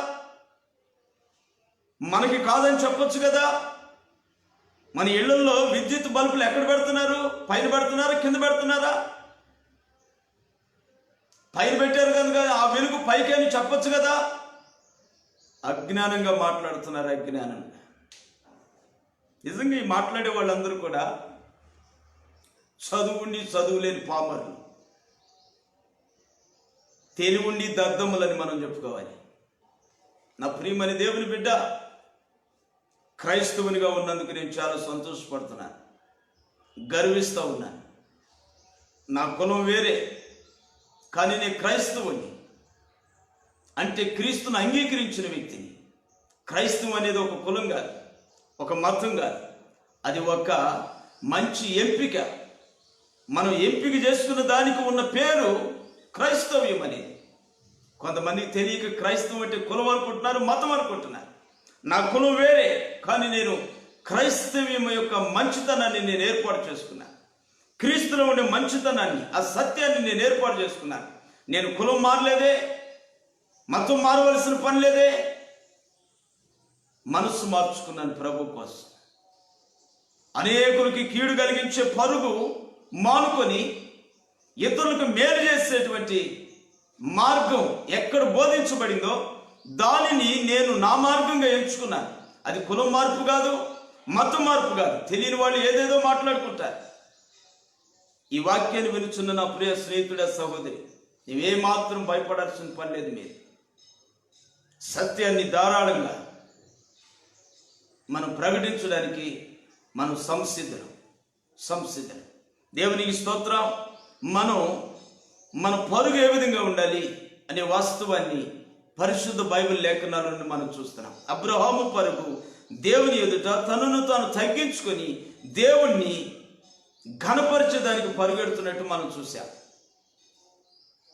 [SPEAKER 1] మనకి కాదని చెప్పొచ్చు కదా. మన ఇళ్లలో విద్యుత్ బల్బులు ఎక్కడ పెడుతున్నారు? పైన పెడుతున్నారా, కింద పెడుతున్నారా? పైన పెట్టారు కనుక ఆ వెలుగు పైకి అని చెప్పొచ్చు కదా. అజ్ఞానంగా మాట్లాడుతున్నారు, అజ్ఞానంగా. నిజంగా ఈ మాట్లాడే వాళ్ళందరూ కూడా చదువులేని పామరులు, తెలివుండి దద్దములని మనం చెప్పుకోవాలి. నా ప్రియమని దేవుని బిడ్డ, క్రైస్తవునిగా ఉన్నందుకు నేను చాలా సంతోషపడుతున్నాను, గర్విస్తూ ఉన్నాను. నా కులం వేరే, కానీ నేను క్రైస్తవుని అంటే క్రీస్తును అంగీకరించిన వ్యక్తిని. క్రైస్తవం అనేది ఒక కులం కాదు, ఒక మతం కాదు, అది ఒక మంచి ఎంపిక. మనం ఎంపిక చేసుకున్న దానికి ఉన్న పేరు క్రైస్తవ్యం అనేది. కొంతమందికి తెలియక క్రైస్తవం అంటే కులం అనుకుంటున్నారు, మతం అనుకుంటున్నారు. నా కులం వేరే, కానీ నేను క్రైస్తవ్యం యొక్క మంచితనాన్ని నేను ఏర్పాటు చేసుకున్నాను. క్రీస్తులో ఉండే మంచితనాన్ని, ఆ సత్యాన్ని నేను ఏర్పాటు చేసుకున్నాను. నేను కులం మారలేదే, మతం మారవలసిన పని లేదే. మనసు మార్చుకున్నాను ప్రభు కోసం. అనేకులకి కీడు కలిగించే పరుగు మానుకొని ఇతరులకు మేలు చేసేటువంటి మార్గం ఎక్కడ బోధించబడిందో దానిని నేను నా మార్గంగా ఎంచుకున్నాను. అది కులం మార్పు కాదు, మతం మార్పు కాదు. తెలియని వాళ్ళు ఏదేదో మాట్లాడుకుంటారు. ఈ వాక్యాన్ని వినుచున్న నా ప్రియ స్నేహితుడ, సహోదరి, నీవే మాత్రం భయపడాల్సిన పని లేదు. మీరు సత్యాన్ని ధారాళంగా మనం ప్రకటించడానికి మనం సంసిద్ధం. దేవునికి స్తోత్రం. మన పరుగు ఏ విధంగా ఉండాలి అనే వాస్తవాన్ని పరిశుద్ధ బైబిల్ లేఖనాల నుండి మనం చూస్తున్నాం. అబ్రహాము పరుగు దేవుని ఎదుట తనను తాను తగ్గించుకొని దేవుణ్ణి ఘనపరిచేదానికి పరుగెడుతున్నట్టు మనం చూసాం.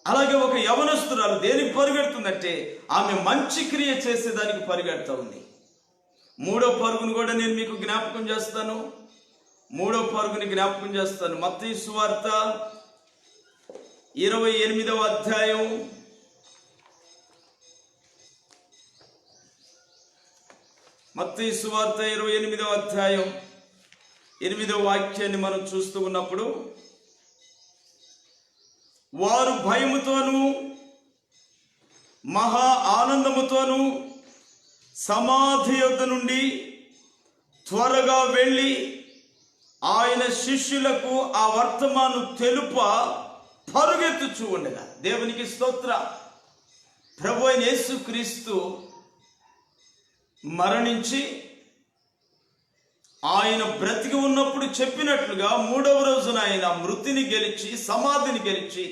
[SPEAKER 1] అలాగే ఒక యవనస్తురాలు దేనికి పరుగెడుతుందంటే ఆమె మంచి క్రియ చేసేదానికి పరిగెడుతూ ఉంది. మూడో పరుగును కూడా నేను మీకు జ్ఞాపకం చేస్తాను. మత్తయి సువార్త 28వ అధ్యాయం 8వ వాక్యాన్ని మనం చూస్తూ ఉన్నప్పుడు, వారు భయముతోనూ మహా ఆనందముతోనూ సమాధి యొద్ద నుండి త్వరగా వెళ్ళి ఆయన శిష్యులకు ఆ వర్తమానం తెలుప పరుగెత్తుచూ ఉండగా. దేవునికి స్తోత్ర. ప్రభు అయిన యేసుక్రీస్తు మరణించి ఆయన బ్రతికి ఉన్నప్పుడు చెప్పినట్లుగా 3వ రోజున ఆయన మృతిని గెలిచి సమాధిని గెలిచి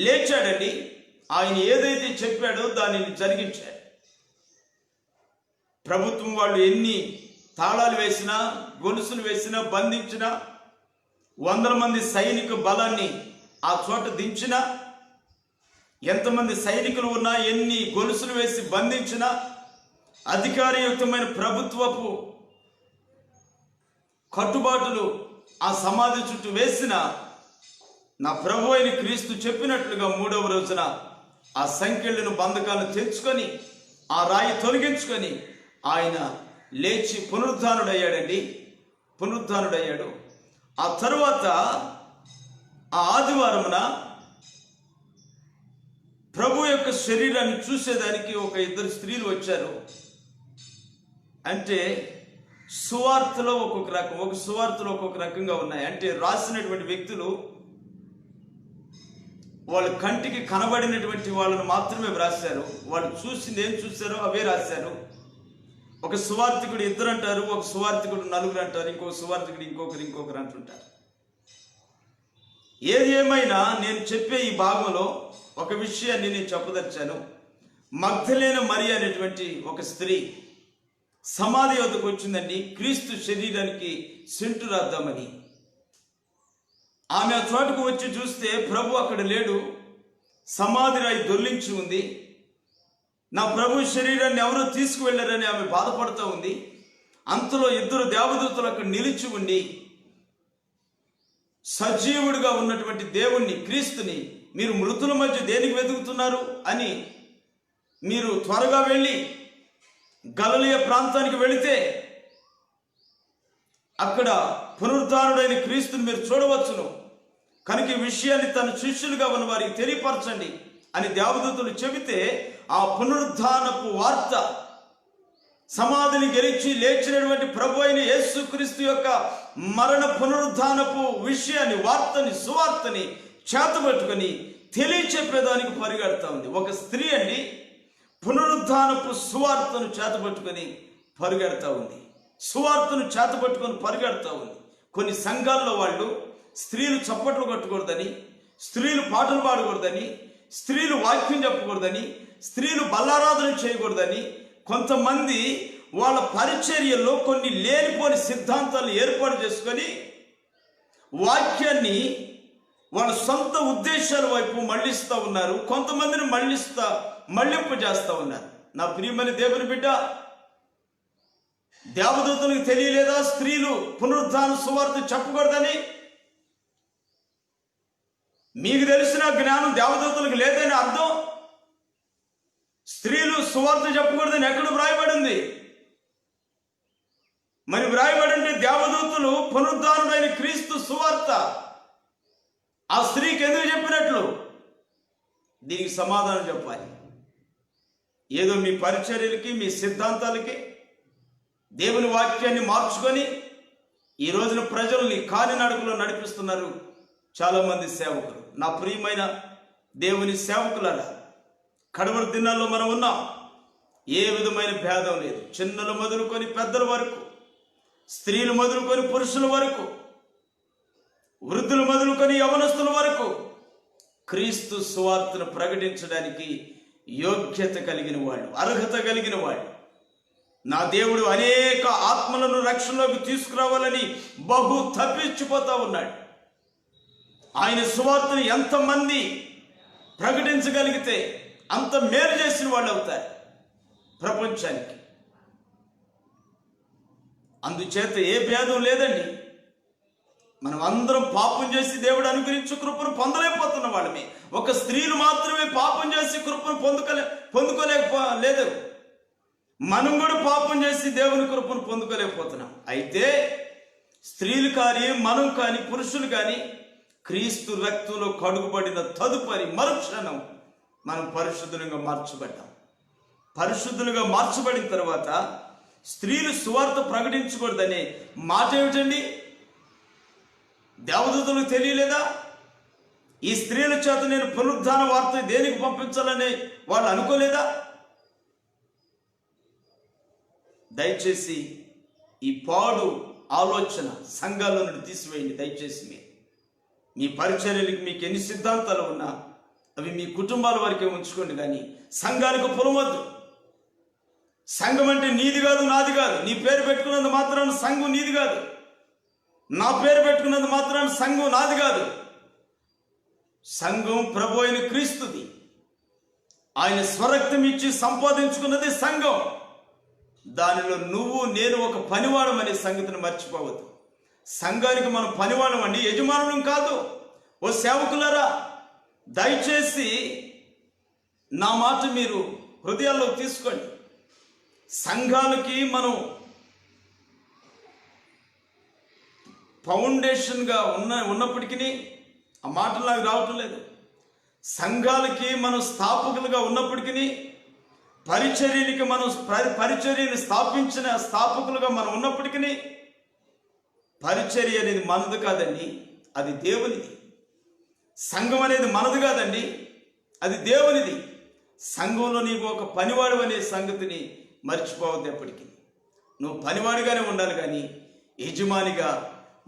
[SPEAKER 1] లేచాడని ఆయన ఏదైతే చెప్పాడో దానిని జరిగించాడు. ప్రభుత్వం వాళ్ళు ఎన్ని తాళాలు వేసినా, గొలుసులు వేసినా, బంధించినా, 100 మంది సైనిక బలాన్ని ఆ చోట దించినా, ఎంతమంది సైనికులు ఉన్నా, ఎన్ని గొలుసులు వేసి బంధించినా, అధికారయుక్తమైన ప్రభుత్వపు కట్టుబాటులు ఆ సమాధి చుట్టూ వేసిన నా ప్రభు అయిన క్రీస్తు చెప్పినట్లుగా 3వ రోజున ఆ సంకెళ్ళను బంధకాలను తెచ్చుకొని ఆ రాయి తొలగించుకొని ఆయన లేచి పునరుద్ధానుడయ్యాడండి. పునరుద్ధానుడయ్యాడు. ఆ తరువాత ఆ ఆదివారమున ప్రభు యొక్క శరీరాన్ని చూసేదానికి ఒక 2 స్త్రీలు వచ్చారు. అంటే సువార్తలో ఒక్కొక్క రకం, ఒక సువార్తలో ఒక్కొక్క రకంగా ఉన్నాయి. అంటే రాసినటువంటి వ్యక్తులు వాళ్ళ కంటికి కనబడినటువంటి వాళ్ళను మాత్రమే రాశారు. వాళ్ళు చూసింది ఏం చూశారో అవే రాశారు. ఒక సువార్థికుడు 2 అంటారు, ఒక సువార్థికుడు 4 అంటారు, ఇంకొక సువార్థికుడు ఇంకొకరు అంటుంటారు. ఏది ఏమైనా నేను చెప్పే ఈ భాగంలో ఒక విషయాన్ని నేను చెప్పదలిచాను. మగ్దలేన మరియ అనేటువంటి ఒక స్త్రీ సమాధి వద్దకు వచ్చిందండి, క్రీస్తు శరీరానికి సెంటు రాద్దామని. ఆమె ఆ చోటుకు వచ్చి చూస్తే ప్రభు అక్కడ లేడు, సమాధి రాయి దొర్లించి ఉంది. నా ప్రభు శరీరాన్ని ఎవరో తీసుకువెళ్ళారని ఆమె బాధపడుతూ ఉంది. అంతలో 2 దేవదూతలు అక్కడ నిలిచి ఉండి సజీవుడిగా ఉన్నటువంటి దేవుణ్ణి, క్రీస్తుని మీరు మృతుల మధ్య దేనికి వెతుకుతున్నారు అని, మీరు త్వరగా వెళ్ళి గలిలయ ప్రాంతానికి వెళితే అక్కడ పునరుద్ధానుడైన క్రీస్తుని మీరు చూడవచ్చును, కనుక ఈ విషయాన్ని తన శిష్యులుగా ఉన్న వారికి తెలియపరచండి అని దేవదూతలు చెబితే ఆ పునరుద్ధానపు వార్త, సమాధిని గెలిచి లేచినటువంటి ప్రభు అయిన యేసుక్రీస్తు యొక్క మరణ పునరుద్ధానపు విషయాన్ని, వార్తని, సువార్తని చేతబట్టుకొని తెలియచెప్పేదానికి పరిగెడతా ఉంది. ఒక స్త్రీ అండి పునరుద్ధానపు సువార్తను చేతబట్టుకొని పరిగెడతా ఉంది. సువార్తను చేతబట్టుకొని పరిగెడతా ఉంది. కొన్ని సంఘాల్లో వాళ్ళు స్త్రీలు చప్పట్లు కొట్టకూడదని, స్త్రీలు పాటలు పాడకూడదని, స్త్రీలు వాక్యం చెప్పకూడదని, స్త్రీలు బల్లారాధన చేయకూడదని, కొంతమంది వాళ్ళ పరిచర్యల్లో కొన్ని లేనిపోని సిద్ధాంతాలను ఏర్పాటు చేసుకొని వాక్యాన్ని వాళ్ళ సొంత ఉద్దేశాల వైపు మళ్ళిస్తూ ఉన్నారు. కొంతమందిని మళ్ళింపు చేస్తూ ఉన్నారు. నా ప్రియమైన దేవుని బిడ్డ, దేవదూతలకు తెలియలేదా స్త్రీలు పునరుద్ధాన సువార్త చెప్పకూడదని? మీకు తెలిసిన జ్ఞానం దేవదూతలకు లేదని అర్థం. స్త్రీలు సువార్త చెప్పకూడదని ఎక్కడ వ్రాయబడింది? మరి వ్రాయబడింటే దేవదూతలు పునరుద్ధానుడైన క్రీస్తు సువార్త ఆ స్త్రీకి ఎందుకు చెప్పినట్లు? దీనికి సమాధానం చెప్పాలి. ఏదో మీ పరిచర్యలకి, మీ సిద్ధాంతాలకి దేవుని వాక్యాన్ని మార్చుకొని ఈ రోజున ప్రజల్ని కాలినడకలో నడిపిస్తున్నారు చాలామంది సేవకులు. నా ప్రియమైన దేవుని సేవకులారా, కడవరి దినాల్లో మనం ఉన్నాం. ఏ విధమైన భేదం లేదు. చిన్నలు మొదలుకొని పెద్దల వరకు, స్త్రీలు మొదలుకొని పురుషుల వరకు, వృద్ధులు మొదలుకొని యవనస్తుల వరకు క్రీస్తు సువార్తను ప్రకటించడానికి యోగ్యత కలిగిన వాళ్ళు, అర్హత కలిగిన వాళ్ళు. నా దేవుడు అనేక ఆత్మలను రక్షణలోకి తీసుకురావాలని బహు తప్పించిపోతా ఉన్నాడు. ఆయన సువార్తను ఎంతమంది ప్రకటించగలిగితే అంత మేలు చేసిన వాళ్ళు అవుతారు ప్రపంచానికి. అందుచేత ఏ భేదం లేదండి. మనం అందరం పాపం చేసి దేవుడు అనుగ్రహించు కృపను పొందలేకపోతున్న వాళ్ళమే. ఒక స్త్రీలు మాత్రమే పాపం చేసి కృపను పొందుకోలేదు. మనం కూడా పాపం చేసి దేవుని కృపను పొందుకోలేకపోతున్నాం. అయితే స్త్రీలు కానీ, మనం కానీ, పురుషులు కానీ క్రీస్తు రక్తంలో కడుగుబడిన తదుపరి మరుక్షణం మనం పరిశుద్ధులుగా మార్చబడ్డాం. పరిశుద్ధులుగా మార్చబడిన తర్వాత స్త్రీలు సువార్త ప్రకటించకూడదనే మాట ఏమిటండి? దేవదూతలకు తెలియలేదా? ఈ స్త్రీల చేత నేను పునరుద్ధాన వార్త దేనికి పంపించాలని వాళ్ళు అనుకోలేదా? దయచేసి ఈ పాడు ఆలోచన సంఘాల్లో నుండి తీసివేయండి. దయచేసి మీ పరిచర్యలకి మీకు ఎన్ని సిద్ధాంతాలు ఉన్నా అవి మీ కుటుంబాల వరకే ఉంచుకోండి, కానీ సంఘానికి పొలవద్దు. సంఘం అంటే నీది కాదు, నాది కాదు. నీ పేరు పెట్టుకున్నంత మాత్రాన సంఘం నీది కాదు. నా పేరు పెట్టుకున్నంత మాత్రాన సంఘం నాది కాదు. సంఘం ప్రభు అయిన క్రీస్తుది. ఆయన స్వరక్తం ఇచ్చి సంపాదించుకున్నది సంఘం. దానిలో నువ్వు నేను ఒక పనివాడం అనే సంగతిని మర్చిపోవద్దు. సంఘానికి మనం పనివాళ్ళం అండి, యజమానులం కాదు. ఓ సేవకులారా, దయచేసి నా మాట మీరు హృదయాల్లో తీసుకోండి. సంఘాలకి మనం ఫౌండేషన్గా ఉన్నప్పటికీ, ఆ మాటలు నాకు రావటం లేదు. సంఘాలకి మనం స్థాపకులుగా ఉన్నప్పటికీ, పరిచర్యలకి మనం పరిచర్యని స్థాపించిన స్థాపకులుగా మనం ఉన్నప్పటికీ, పరిచర్య అనేది మనది కాదండి, అది దేవునిది. సంఘం అనేది మనది కాదండి, అది దేవునిది. సంఘంలో నీకు ఒక పనివాడు అనే సంగతిని మర్చిపోవద్దు. ఎప్పటికీ నువ్వు పనివాడిగానే ఉండాలి, కానీ యజమానిగా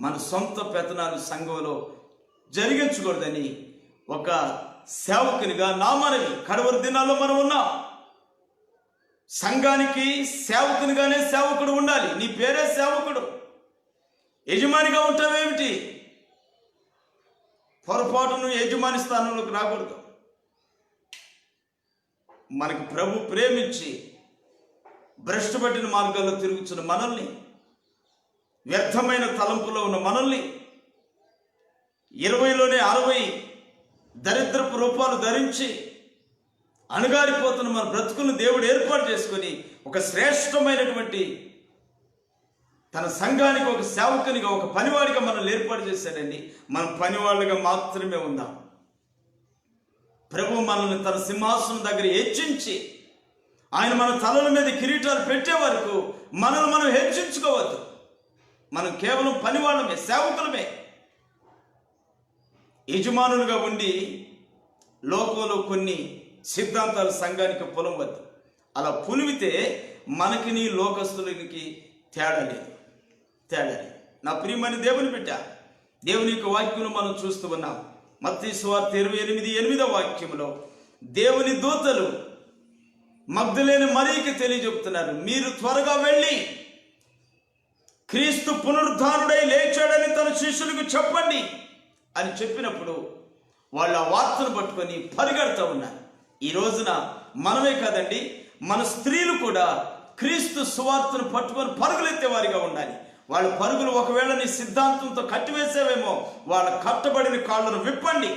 [SPEAKER 1] మన సొంత పెత్తనాలు సంఘంలో జరిగించకూడదని ఒక సేవకునిగా నా మనవి. కడవరి దినాల్లో మనం ఉన్నాం. సంఘానికి సేవకునిగానే సేవకుడు ఉండాలి. నీ పేరే సేవకుడు. యజమానిగా ఉంటావేమిటి? పొరపాటును యజమాని స్థానంలోకి రాకూడదు. మనకు ప్రభు ప్రేమించి భ్రష్టు పట్టిన మార్గాల్లో తిరుగుతున్న మనల్ని, వ్యర్థమైన తలంపులో ఉన్న మనల్ని, 20లోనే 60 దరిద్రపు రూపాలు ధరించి అణగారిపోతున్న మన బ్రతుకులను దేవుడు ఏర్పాటు చేసుకొని ఒక శ్రేష్టమైనటువంటి తన సంఘానికి ఒక సేవకునిగా, ఒక పనివాడిగా మనల్ని ఏర్పాటు చేశాడండి. మనం పనివాళ్ళుగా మాత్రమే ఉందాం. ప్రభు మనల్ని తన సింహాసనం దగ్గర హెచ్చించి, ఆయన మన తలల మీద కిరీటాలు పెట్టే వరకు మనల్ని మనం హెచ్చించుకోవద్దు. మనం కేవలం పనివాళ్ళమే, సేవకులమే. యజమానులుగా ఉండి లోకంలో కొన్ని సిద్ధాంతాలు సంఘానికి పొలవద్దు. అలా పులివితే మనకి నీ లోకస్తులకి తేడా లేదు. నా ప్రియమైన దేవుని బిడ్డ, దేవుని యొక్క వాక్యం మనం చూస్తూ ఉన్నాం. మత్తయి సువార్త 28:8 వాక్యంలో దేవుని దూతలు మగ్దలేని మరియకి తెలియజెప్తున్నారు, మీరు త్వరగా వెళ్ళి క్రీస్తు పునరుద్ధానుడై లేచాడని తన శిష్యులకు చెప్పండి అని చెప్పినప్పుడు వాళ్ళు ఆ వార్తను పట్టుకొని పరిగెడుతూ ఉన్నారు. ఈ రోజున మనమే కాదండి, మన స్త్రీలు కూడా క్రీస్తు సువార్తను పట్టుకొని పరుగులెత్తే వారిగా ఉండాలి. వాళ్ళ పరుగులు ఒకవేళ నీ సిద్ధాంతంతో కట్టివేసేవేమో, వాళ్ళ కట్టబడిన కాళ్ళను విప్పండి.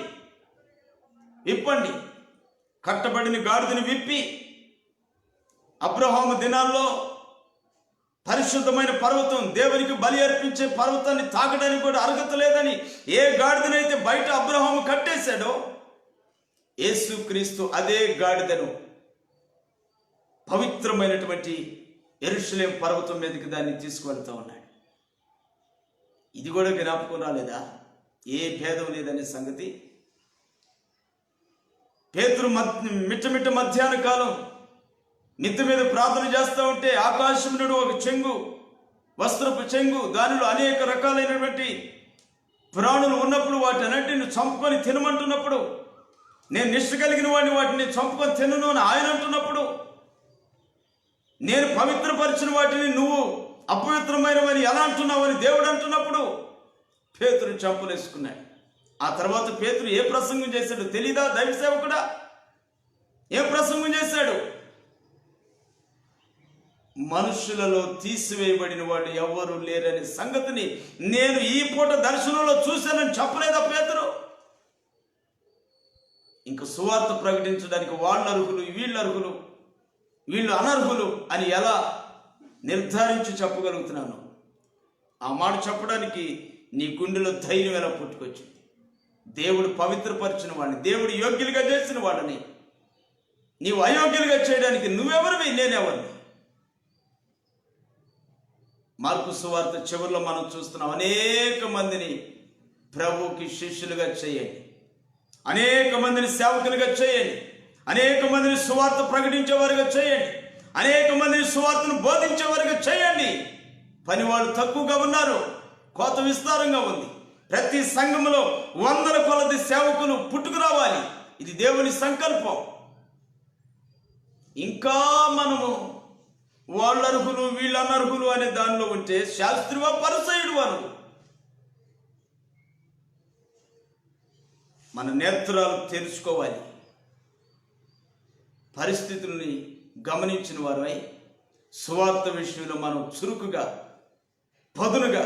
[SPEAKER 1] కట్టబడిన గాడిదని విప్పి, అబ్రహాము దినాల్లో పరిశుద్ధమైన పర్వతం, దేవునికి బలి అర్పించే పర్వతాన్ని తాకడానికి కూడా అర్హత లేదని ఏ గాడిదనైతే బయట అబ్రహాము కట్టేశాడో, యేసుక్రీస్తు అదే గాడిదను పవిత్రమైనటువంటి యెరూషలేము పర్వతం మీదకి దాన్ని తీసుకువెళ్తా ఉన్నాడు. ఇది కూడా జ్ఞాపకం రాలేదా? ఏ భేదం లేదనే సంగతి. పేతురు మిట్ట మధ్యాహ్న కాలం మిద్ద మీద ప్రార్థన చేస్తూ ఉంటే, ఆకాశం నుండి ఒక చెంగు, వస్త్రపు చెంగు, దానిలో అనేక రకాలైనటువంటి ప్రాణులు ఉన్నప్పుడు వాటి అన్నింటిని చంపుకొని తినమంటున్నప్పుడు, నేను నిష్ట కలిగిన వాడిని వాటిని చంపుకొని తినను అని ఆయన అంటున్నప్పుడు, నేను పవిత్రపరిచిన వాటిని నువ్వు అపవిత్రమైనవని ఎలా అంటున్నావని దేవుడు అంటున్నప్పుడు పేతురు చంపలేసుకున్నాడు. ఆ తర్వాత పేతురు ఏ ప్రసంగం చేశాడు తెలీదా? దైవ సేవకుడా, ఏ ప్రసంగం చేశాడు? మనుషులలో తీసివేయబడిన వాడు ఎవరు లేరనే సంగతిని నేను ఈ పూట దర్శనంలో చూశానని చెప్పలేదా పేతురు? ఇంక సువార్త ప్రకటించడానికి వాళ్ళు అర్హులు, వీళ్ళు అర్హులు, వీళ్ళు అనర్హులు అని ఎలా నిర్ధారించి చెప్పగలుగుతున్నాను? ఆ మాట చెప్పడానికి నీ గుండెలో ధైర్యం ఎలా పుట్టుకొచ్చింది? దేవుడు పవిత్రపరిచిన వాడిని, దేవుడు యోగ్యులుగా చేసిన వాడిని నీవు అయోగ్యులుగా చేయడానికి నువ్వెవరివి, నేనెవరిని? మార్కు సువార్త చివరిలో మనం చూస్తున్నాం, అనేక మందిని ప్రభువుకి శిష్యులుగా చేయండి, అనేక మందిని సేవకులుగా చేయండి, అనేక మందిని సువార్త ప్రకటించేవారుగా చేయండి, అనేక మందిని సువార్తను బోధించేవారుగా చేయండి. పని వాళ్ళు తక్కువగా ఉన్నారు, కోత విస్తారంగా ఉంది. ప్రతి సంఘంలో 100 కొలది సేవకులు పుట్టుకు రావాలి. ఇది దేవుని సంకల్పం. ఇంకా మనము వాళ్ళు అర్హులు, వీళ్ళు అనర్హులు అనే దానిలో ఉంటే శాస్త్రివా పరిసయ్యుడు వారు. మన నేత్రాలు తెరుచుకోవాలి. పరిస్థితుల్ని గమనించిన వారమై సువార్త విషయంలో మనం చురుకుగా, పదునుగా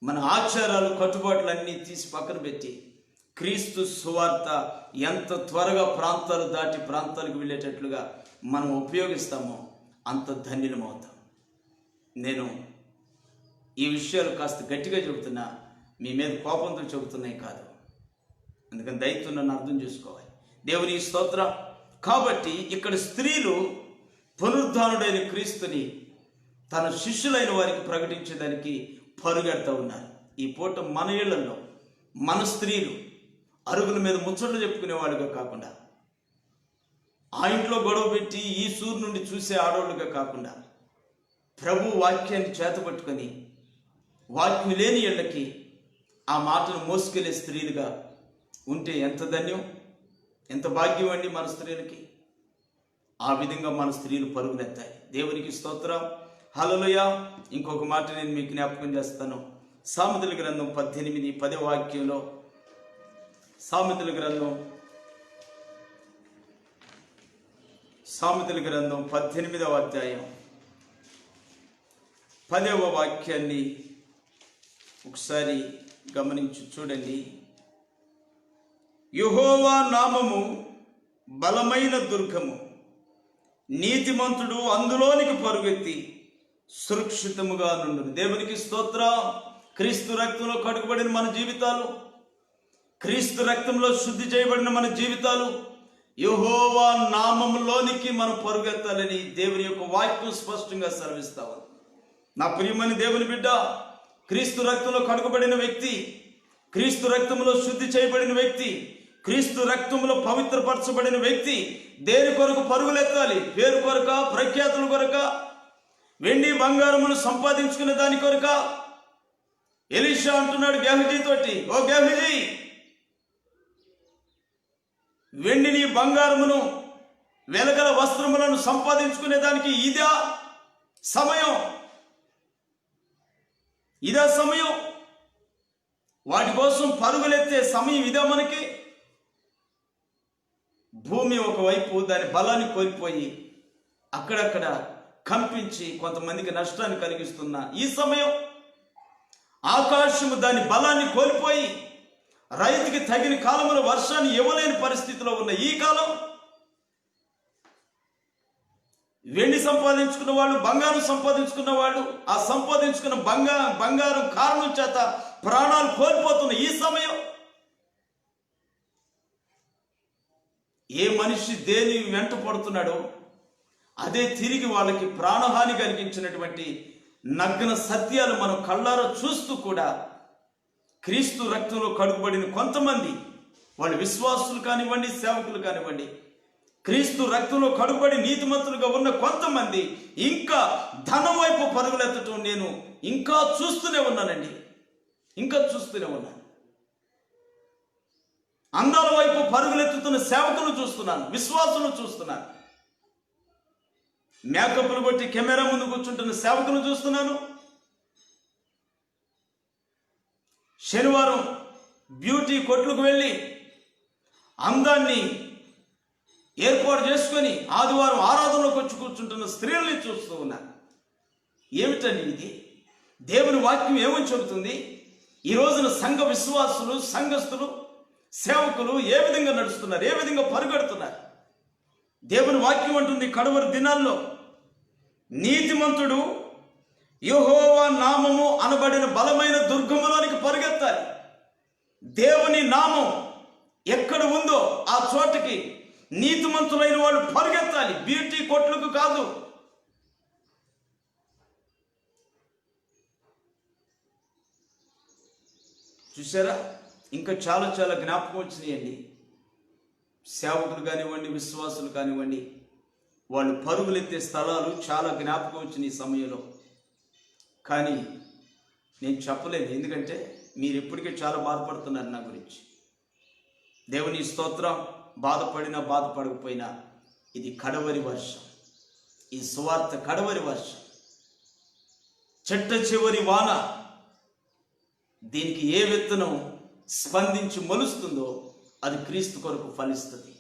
[SPEAKER 1] మన ఆచారాలు కట్టుబాట్లన్నీ తీసి పక్కన పెట్టి క్రీస్తు సువార్త ఎంత త్వరగా ప్రాంతాలు దాటి ప్రాంతాలకు వెళ్ళేటట్లుగా మనం ఉపయోగిస్తామో అంత ధన్యులమవుతాం. నేను ఈ విషయాలు కాస్త గట్టిగా చెబుతున్నా, మీ మీద కోపంతో చెబుతున్నాయి కాదు. అందుకని దయతో నన్ను అర్థం చేసుకోవాలి. దేవుని స్తోత్రం. కాబట్టి ఇక్కడ స్త్రీలు పునరుద్ధానుడైన క్రీస్తుని తన శిష్యులైన వారికి ప్రకటించేదానికి పరుగెడతా ఉన్నారు. ఈ పూట మన ఇళ్లలో మన స్త్రీలు అరుగుల మీద ముచ్చట్లు చెప్పుకునేవాళ్ళుగా కాకుండా, ఆ ఇంట్లో గొడవ పెట్టి ఈ సూర్యు నుండి చూసే ఆడవాళ్ళుగా కాకుండా, ప్రభు వాక్యాన్ని చేతపట్టుకొని వాక్యం లేని ఇళ్ళకి ఆ మాటను మోసుకెళ్లే స్త్రీలుగా ఉంటే ఎంత ధన్యం, ఎంత భాగ్యం అండి మన స్త్రీలకి. ఆ విధంగా మన స్త్రీలు పరుగులెత్తాయి. దేవునికి స్తోత్రం. హల్లెలూయా. ఇంకొక మాట నేను మీకు జ్ఞాపకం చేస్తాను. సామెతల గ్రంథం 18:10 వాక్యంలో, సామెతల గ్రంథం 18వ అధ్యాయం 10వ వాక్యాన్ని ఒకసారి గమనించి చూడండి. యెహోవా నామము బలమైన దుర్గము, నీతిమంతుడు అందులోనికి పరుగెత్తి సురక్షితముగా నుండును. దేవునికి స్తోత్రం. క్రీస్తు రక్తంలో కడుగుబడిన మన జీవితాలు, క్రీస్తు రక్తంలో శుద్ధి చేయబడిన మన జీవితాలు యెహోవా నామములోనికి మనం పరుగెత్తాలని దేవుని యొక్క వాక్యం స్పష్టంగా సెలవిస్తా ఉంది. నా ప్రియమైన దేవుని బిడ్డ, క్రీస్తు రక్తంలో కడుగుబడిన వ్యక్తి, క్రీస్తు రక్తంలో శుద్ధి చేయబడిన వ్యక్తి, క్రీస్తు రక్తంలో పవిత్రపరచబడిన వ్యక్తి దేని కొరకు పరుగులెత్తాలి? పేరు కొరక, ప్రఖ్యాతుల కొరక, వెండి బంగారమును సంపాదించుకునే దాని కొరక? ఎలీషా అంటున్నాడు గెహజీ తోటి, ఓ గెహజీ, వెండిని బంగారమును వెలగల వస్త్రములను సంపాదించుకునే దానికి ఇదా సమయం? ఇదా సమయం? వాటి కోసం పరుగులెత్తే సమయం ఇదా మనకి? భూమి ఒకవైపు దాని బలాన్ని కోల్పోయి అక్కడక్కడ కంపించి కొంతమందికి నష్టాన్ని కలిగిస్తున్న ఈ సమయం, ఆకాశము దాని బలాన్ని కోల్పోయి రైతుకి తగిన కాలంలో వర్షాన్ని ఇవ్వలేని పరిస్థితిలో ఉన్న ఈ కాలం, వెండి సంపాదించుకున్న వాళ్ళు, బంగారం సంపాదించుకున్న వాళ్ళు, ఆ సంపాదించుకున్న బంగారం కారణం చేత ప్రాణాలు కోల్పోతున్న ఈ సమయం, ఏ మనిషి దేని వెంట పడుతున్నాడో అదే తిరిగి వాళ్ళకి ప్రాణహాని కలిగించినటువంటి నగ్న సత్యాలు మనం కళ్ళారా చూస్తూ కూడా క్రీస్తు రక్తంలో కడుగుబడిన కొంతమంది, వాళ్ళు విశ్వాసులు కానివ్వండి, సేవకులు కానివ్వండి, క్రీస్తు రక్తంలో కడుగుబడి నీతిమంతులుగా ఉన్న కొంతమంది ఇంకా ధనం వైపు పరుగులెత్తటం నేను ఇంకా చూస్తూనే ఉన్నానండి. ఇంకా చూస్తూనే ఉన్నాను. అందాల వైపు పరుగులెత్తుతున్న సేవకులు చూస్తున్నాను, విశ్వాసులు చూస్తున్నాను. మేకప్లు కొట్టి కెమెరా ముందు కూర్చుంటున్న సేవకులు చూస్తున్నాను. శనివారం బ్యూటీ కొట్లకు వెళ్ళి అందాన్ని ఏర్పాటు చేసుకొని ఆదివారం ఆరాధనలోకి వచ్చి కూర్చుంటున్న స్త్రీలని చూస్తూ ఉన్నాను. ఏమిటండి ఇది? దేవుని వాక్యం ఏమని చెబుతుంది? ఈ రోజున సంఘ విశ్వాసులు, సంఘస్థులు, సేవకులు ఏ విధంగా నడుస్తున్నారు, ఏ విధంగా పరుగెడుతున్నారు? దేవుని వాక్యం అంటుంది, కడవరి దినాల్లో నీతిమంతుడు యెహోవా నామము అనబడిన బలమైన దుర్గములోనికి పరుగెత్తాలి. దేవుని నామం ఎక్కడ ఉందో ఆ చోటకి నీతిమంతులైన వాళ్ళు పరుగెత్తాలి, బ్యూటీ కొట్లకు కాదు. చూసారా? ఇంకా చాలా చాలా జ్ఞాపకం వచ్చినాయండి. సేవకులు కానివ్వండి, విశ్వాసులు కానివ్వండి, వాళ్ళు పరుగులెత్తే స్థలాలు చాలా జ్ఞాపకం వచ్చిన ఈ సమయంలో. కానీ నేను చెప్పలేను, ఎందుకంటే మీరు ఇప్పటికే చాలా బాధపడుతున్నారు నా గురించి. దేవుని స్తోత్రం. బాధపడినా బాధపడకపోయినా ఇది కడవరి వర్షం, ఈ సువార్త కడవరి వర్షం, చెట్ట చివరి వాన. దీనికి ఏ విత్తనం స్పందించి మొలుస్తుందో అది క్రీస్తు కొరకు ఫలిస్తుంది.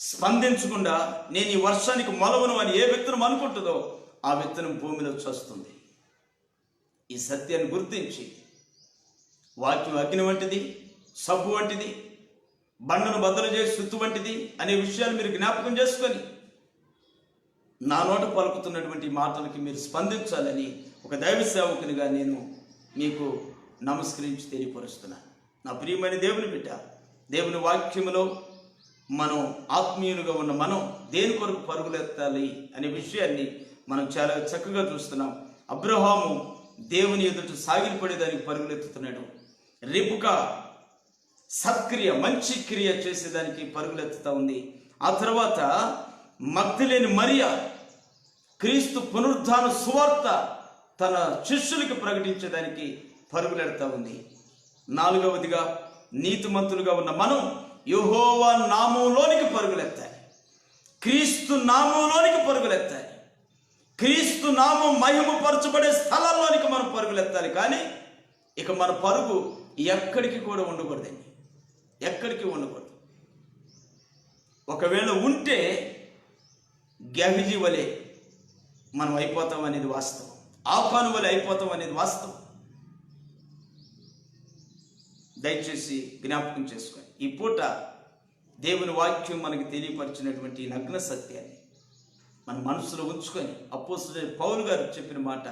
[SPEAKER 1] స్పందించకుండా నేను ఈ వర్షానికి మొలవను అని ఏ విత్తనం అనుకుంటుందో ఆ విత్తనం భూమిలో చస్తుంది. ఈ సత్యాన్ని గుర్తించి, వాక్యం అగ్ని వంటిది, సబ్బు వంటిది, బండను బద్దలు చేసి సుత్తు వంటిది అనే విషయాలు మీరు జ్ఞాపకం చేసుకొని నా నోట పలుకుతున్నటువంటి మాటలకి మీరు స్పందించాలని ఒక దైవ సేవకునిగా నేను మీకు నమస్కరించి తెలియపరుస్తున్నాను. నా ప్రియమైన దేవుని బిడ్డ, దేవుని వాక్యములో మనం ఆత్మీయులుగా ఉన్న మనం దేని కొరకు పరుగులెత్తాలి అనే విషయాన్ని మనం చాలా చక్కగా చూస్తున్నాం. అబ్రహాము దేవుని ఎదుట సాగిలపడేదానికి పరుగులెత్తుతున్నాడు. రెబెకా సత్క్రియ, మంచి క్రియ చేసేదానికి పరుగులెత్తుతా ఉంది. ఆ తర్వాత మగ్దలేని మరియ క్రీస్తు పునరుద్ధాన సువార్త తన శిష్యులకి ప్రకటించేదానికి పరుగులెడతా ఉంది. 4వదిగా నీతిమంతులుగా ఉన్న మనం యెహోవా నామంలోనికి పరుగులెత్తాలి. క్రీస్తు నామంలోనికి పరుగులెత్తాలి. క్రీస్తు నామం మహిమపరచబడే స్థలాల్లోనికి మనం పరుగులెత్తాలి. కానీ ఇక మన పరుగు ఎక్కడికి కూడా ఉండకూడదండి, ఎక్కడికి ఉండకూడదు. ఒకవేళ ఉంటే గెహజీ వలె మనం అయిపోతాం అనేది వాస్తవం. ఆకాను వలె అయిపోతాం అనేది వాస్తవం. దయచేసి జ్ఞాపకం చేసుకోండి. ఈ పూట దేవుని వాక్యం మనకి తెలియపరిచినటువంటి నగ్న సత్యాన్ని మన మనసులో ఉంచుకొని అపోస్తలుడైన పౌలు గారు చెప్పిన మాట,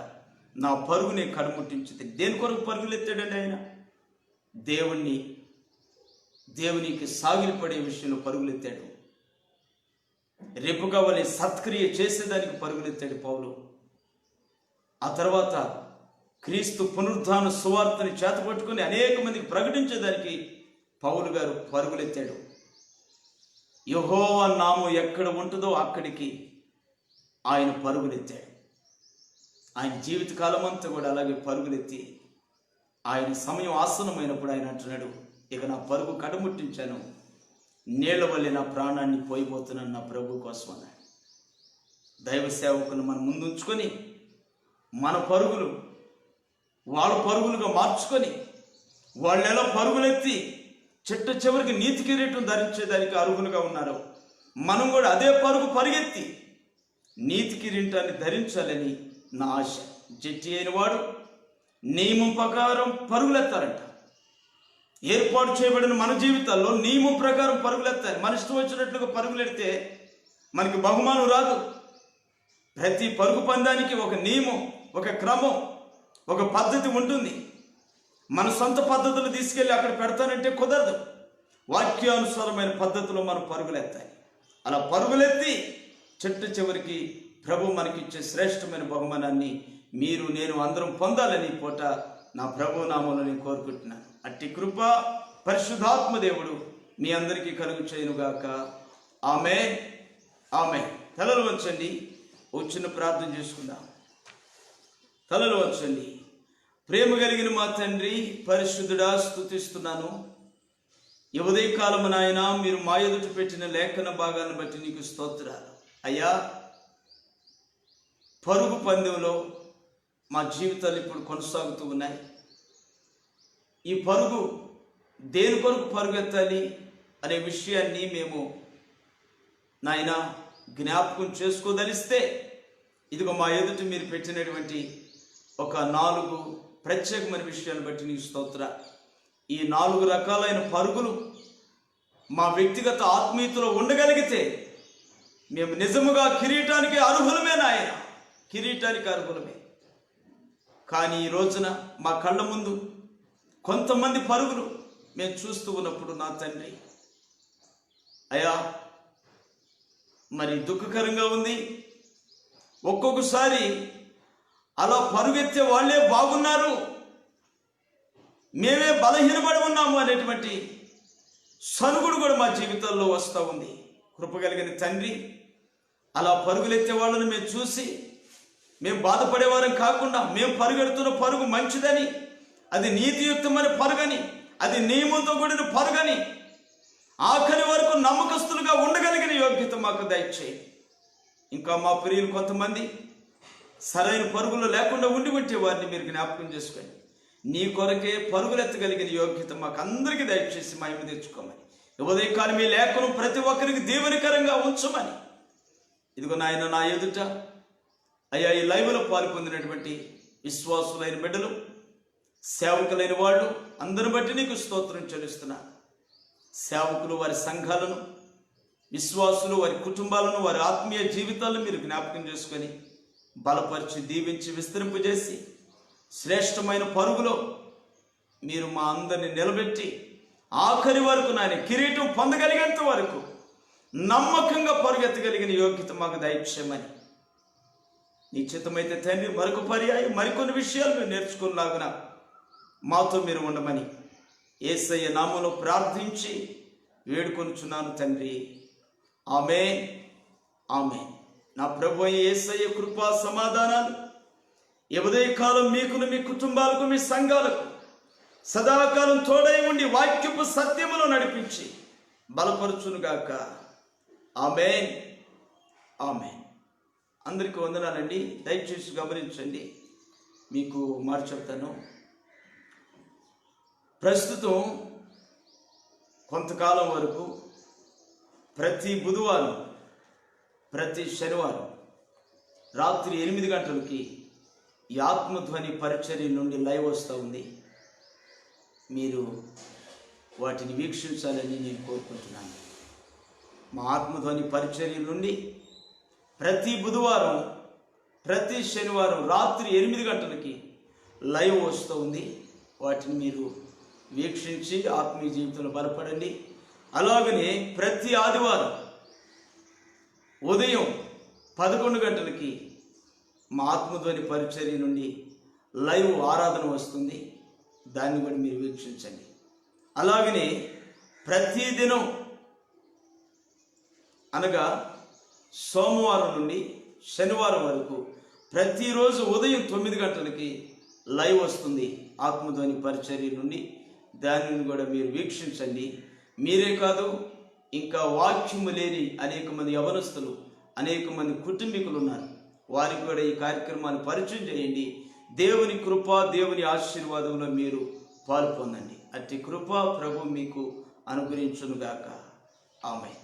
[SPEAKER 1] నా పరుగుని కడుముట్టించితే. దేని కొరకు పరుగులెత్తాడండి ఆయన? దేవునికి సాగిలపడే విషయంలో పరుగులెత్తాడు. రెబెకా వలె సత్క్రియ చేసేదానికి పరుగులెత్తాడు పౌలు. ఆ తర్వాత క్రీస్తు పునరుద్ధాన సువార్తని చేతపట్టుకొని అనేక మందికి ప్రకటించేదానికి పౌలు గారు పరుగులెత్తాడు. యెహోవా నామం ఎక్కడ ఉంటుందో అక్కడికి ఆయన పరుగులెత్తాడు. ఆయన జీవితకాలం అంతా కూడా అలాగే పరుగులెత్తి ఆయన సమయం ఆసనమైనప్పుడు ఆయన అంటున్నాడు, ఇక నా పరుగు కడముట్టించాను, నీళ్ల వల్లే నా ప్రాణాన్ని పోయిపోతున్నాను నా ప్రభు కోసం అన్నాడు. దైవ సేవకులను మనం ముందుంచుకొని మన పరుగులు వాళ్ళ పరుగులుగా మార్చుకొని వాళ్ళు ఎలా పరుగులెత్తి చిట్ట చివరికి నీతి కిరీటం ధరించేదానికి అర్హులుగా ఉన్నారు, మనం కూడా అదే పరిగెత్తి నీతి కిరీటాన్ని ధరించాలని నా ఆశ. జడ్జి అయిన వాడు నియమం ప్రకారం పరుగులెత్తారంట. ఏర్పాటు చేయబడిన మన జీవితాల్లో నియమం ప్రకారం పరుగులెత్తాలి. మన ఇష్టం వచ్చినట్లుగా పరుగులెడితే మనకి బహుమానం రాదు. ప్రతి పరుగు పందానికి ఒక నియమం, ఒక క్రమం, ఒక పద్ధతి ఉంటుంది. మన సొంత పద్ధతులు తీసుకెళ్ళి అక్కడ పెడతానంటే కుదరదు. వాక్యానుసారమైన పద్ధతిలో మనం పరుగులెత్తాలి. అలా పరుగులెత్తి చిట్ట చివరికి ప్రభు మనకిచ్చే శ్రేష్టమైన బహుమానాన్ని మీరు నేను అందరం పొందాలని పూట నా ప్రభు నామంలో నేను కోరుకుంటున్నాను. అట్టి కృప పరిశుద్ధాత్మ దేవుడు మీ అందరికీ కలుగు చేయనుగాక. ఆమేన్, ఆమేన్. తలలు వంచండి, చిన్న ప్రార్థన చేసుకుందాం. తలలు వంచండి. ప్రేమ కలిగిన మా తండ్రి, పరిశుద్ధుడా, స్తుతిస్తున్నాను. ఈ ఉదయకాలము నాయన మీరు మా ఎదుట పెట్టిన లేఖన భాగాన్ని బట్టి నీకు స్తోత్రాలు. అయ్యా, పరుగు పందెంలో మా జీవితాలు ఇప్పుడు కొనసాగుతూ ఉన్నాయి. ఈ పరుగు దేని కొరకు పరుగెత్తాలి అనే విషయాన్ని మేము నాయన జ్ఞాపకం చేసుకోదలిస్తే ఇదిగో మా ఎదుట మీరు పెట్టినటువంటి ఒక 4 ప్రత్యేకమైన విషయాన్ని బట్టి నీకు స్తోత్ర. ఈ 4 రకాలైన పరుగులు మా వ్యక్తిగత ఆత్మీయతలో ఉండగలిగితే మేము నిజముగా కిరీటానికి అర్హులమే నాయన, కిరీటానికి అర్హులమే. కానీ ఈ రోజున మా కళ్ళ ముందు కొంతమంది పరుగులు మేము చూస్తూ ఉన్నప్పుడు నా తండ్రి అయ్యా, మరి దుఃఖకరంగా ఉంది. ఒక్కొక్కసారి అలా పరుగెత్తే వాళ్ళే బాగున్నారు, మేమే బలహీనపడి ఉన్నాము అనేటువంటి సనుగుడు కూడా మా జీవితాల్లో వస్తూ ఉంది. కృపగలిగిన తండ్రి, అలా పరుగులెత్తే వాళ్ళని మేము చూసి మేము బాధపడేవారం కాకుండా మేము పరుగెడుతున్న పరుగు మంచిదని, అది నీతియుక్తమైన పరుగని, అది నియమంతో కూడిన పరుగని, ఆఖరి వరకు నమ్మకస్తులుగా ఉండగలిగిన యోగ్యత మాకు దయచేయి. ఇంకా మా ప్రియులు కొంతమంది సరైన పరుగులు లేకుండా ఉండి ఉంటే వారిని మీరు జ్ఞాపకం చేసుకోండి. నీ కొరకే పరుగులెత్తగలిగిన యోగ్యత మాకు అందరికీ దయచేసి మహిమ తెచ్చుకోమని, ఉదయకాలం మీ లేఖను ప్రతి ఒక్కరికి దీవెనకరంగా ఉంచమని. ఇదిగో నాయన, నా ఎదుట అయ్యా ఈ లైవ్లో పాల్పొందినటువంటి విశ్వాసులైన బిడ్డలు, సేవకులైన వాళ్ళు అందరిని బట్టి నీకు స్తోత్రం చెల్లిస్తున్నా. సేవకులు వారి సంఘాలను, విశ్వాసులు వారి కుటుంబాలను, వారి ఆత్మీయ జీవితాలను మీరు జ్ఞాపకం చేసుకొని బలపరిచి, దీవించి, విస్తరింపజేసి శ్రేష్టమైన పరుగులో మీరు మా అందరిని నిలబెట్టి ఆఖరి వరకు నాయన కిరీటం పొందగలిగేంత వరకు నమ్మకంగా పరుగెత్తగలిగిన యోగ్యత మాకు దయచేయమని, నిశ్చితమైతే తండ్రి మరొక పర్యాయం మరికొన్ని విషయాలు మేము నేర్చుకునేలాగున మాతో మీరు ఉండమని యేసయ్య నామములో ప్రార్థించి వేడుకొనుచున్నాను తండ్రి. ఆమేన్, ఆమేన్. నా ప్రభువైన యేసయ్య కృపా సమాధానాలు ఈ ఉదయకాలం మీకును, మీ కుటుంబాలకు, మీ సంఘాలకు సదాకాలం తోడై ఉండి వాక్యపు సత్యములో నడిపించి బలపరచునుగాక. ఆమేన్, ఆమేన్. అందరికీ వందనాలండి. దయచేసి గమనించండి, మీకు మాట చెప్తాను. ప్రస్తుతం కొంతకాలం వరకు ప్రతి బుధవారం, ప్రతి శనివారం రాత్రి 8 గంటలకి ఈ ఆత్మధ్వని పరిచర్య నుండి లైవ్ వస్తూ ఉంది. మీరు వాటిని వీక్షించాలని నేను కోరుకుంటున్నాను. మా ఆత్మధ్వని పరిచర్య నుండి ప్రతి బుధవారం, ప్రతి శనివారం రాత్రి 8 గంటలకి లైవ్ వస్తూ ఉంది. వాటిని మీరు వీక్షించి ఆత్మీయ జీవితంలో బలపడండి. అలాగనే ప్రతి ఆదివారం ఉదయం 11 గంటలకి మా ఆత్మధ్వని పరిచర్య నుండి లైవ్ ఆరాధన వస్తుంది. దాన్ని కూడా మీరు వీక్షించండి. అలాగనే ప్రతిదినం అనగా సోమవారం నుండి శనివారం వరకు ప్రతిరోజు ఉదయం 9 గంటలకి లైవ్ వస్తుంది ఆత్మధ్వని పరిచర్య నుండి. దానిని కూడా మీరు వీక్షించండి. మీరే కాదు, ఇంకా వాక్యము లేని అనేక మంది యవనస్తులు, అనేక మంది కుటుంబీకులు ఉన్నారు. వారికి కూడా ఈ కార్యక్రమాన్ని పరిచయం చేయండి. దేవుని కృప, దేవుని ఆశీర్వాదంలో మీరు పాలు పొందండి. అట్టి కృప ప్రభు మీకు అనుగ్రహించునుగాక. ఆమేన్.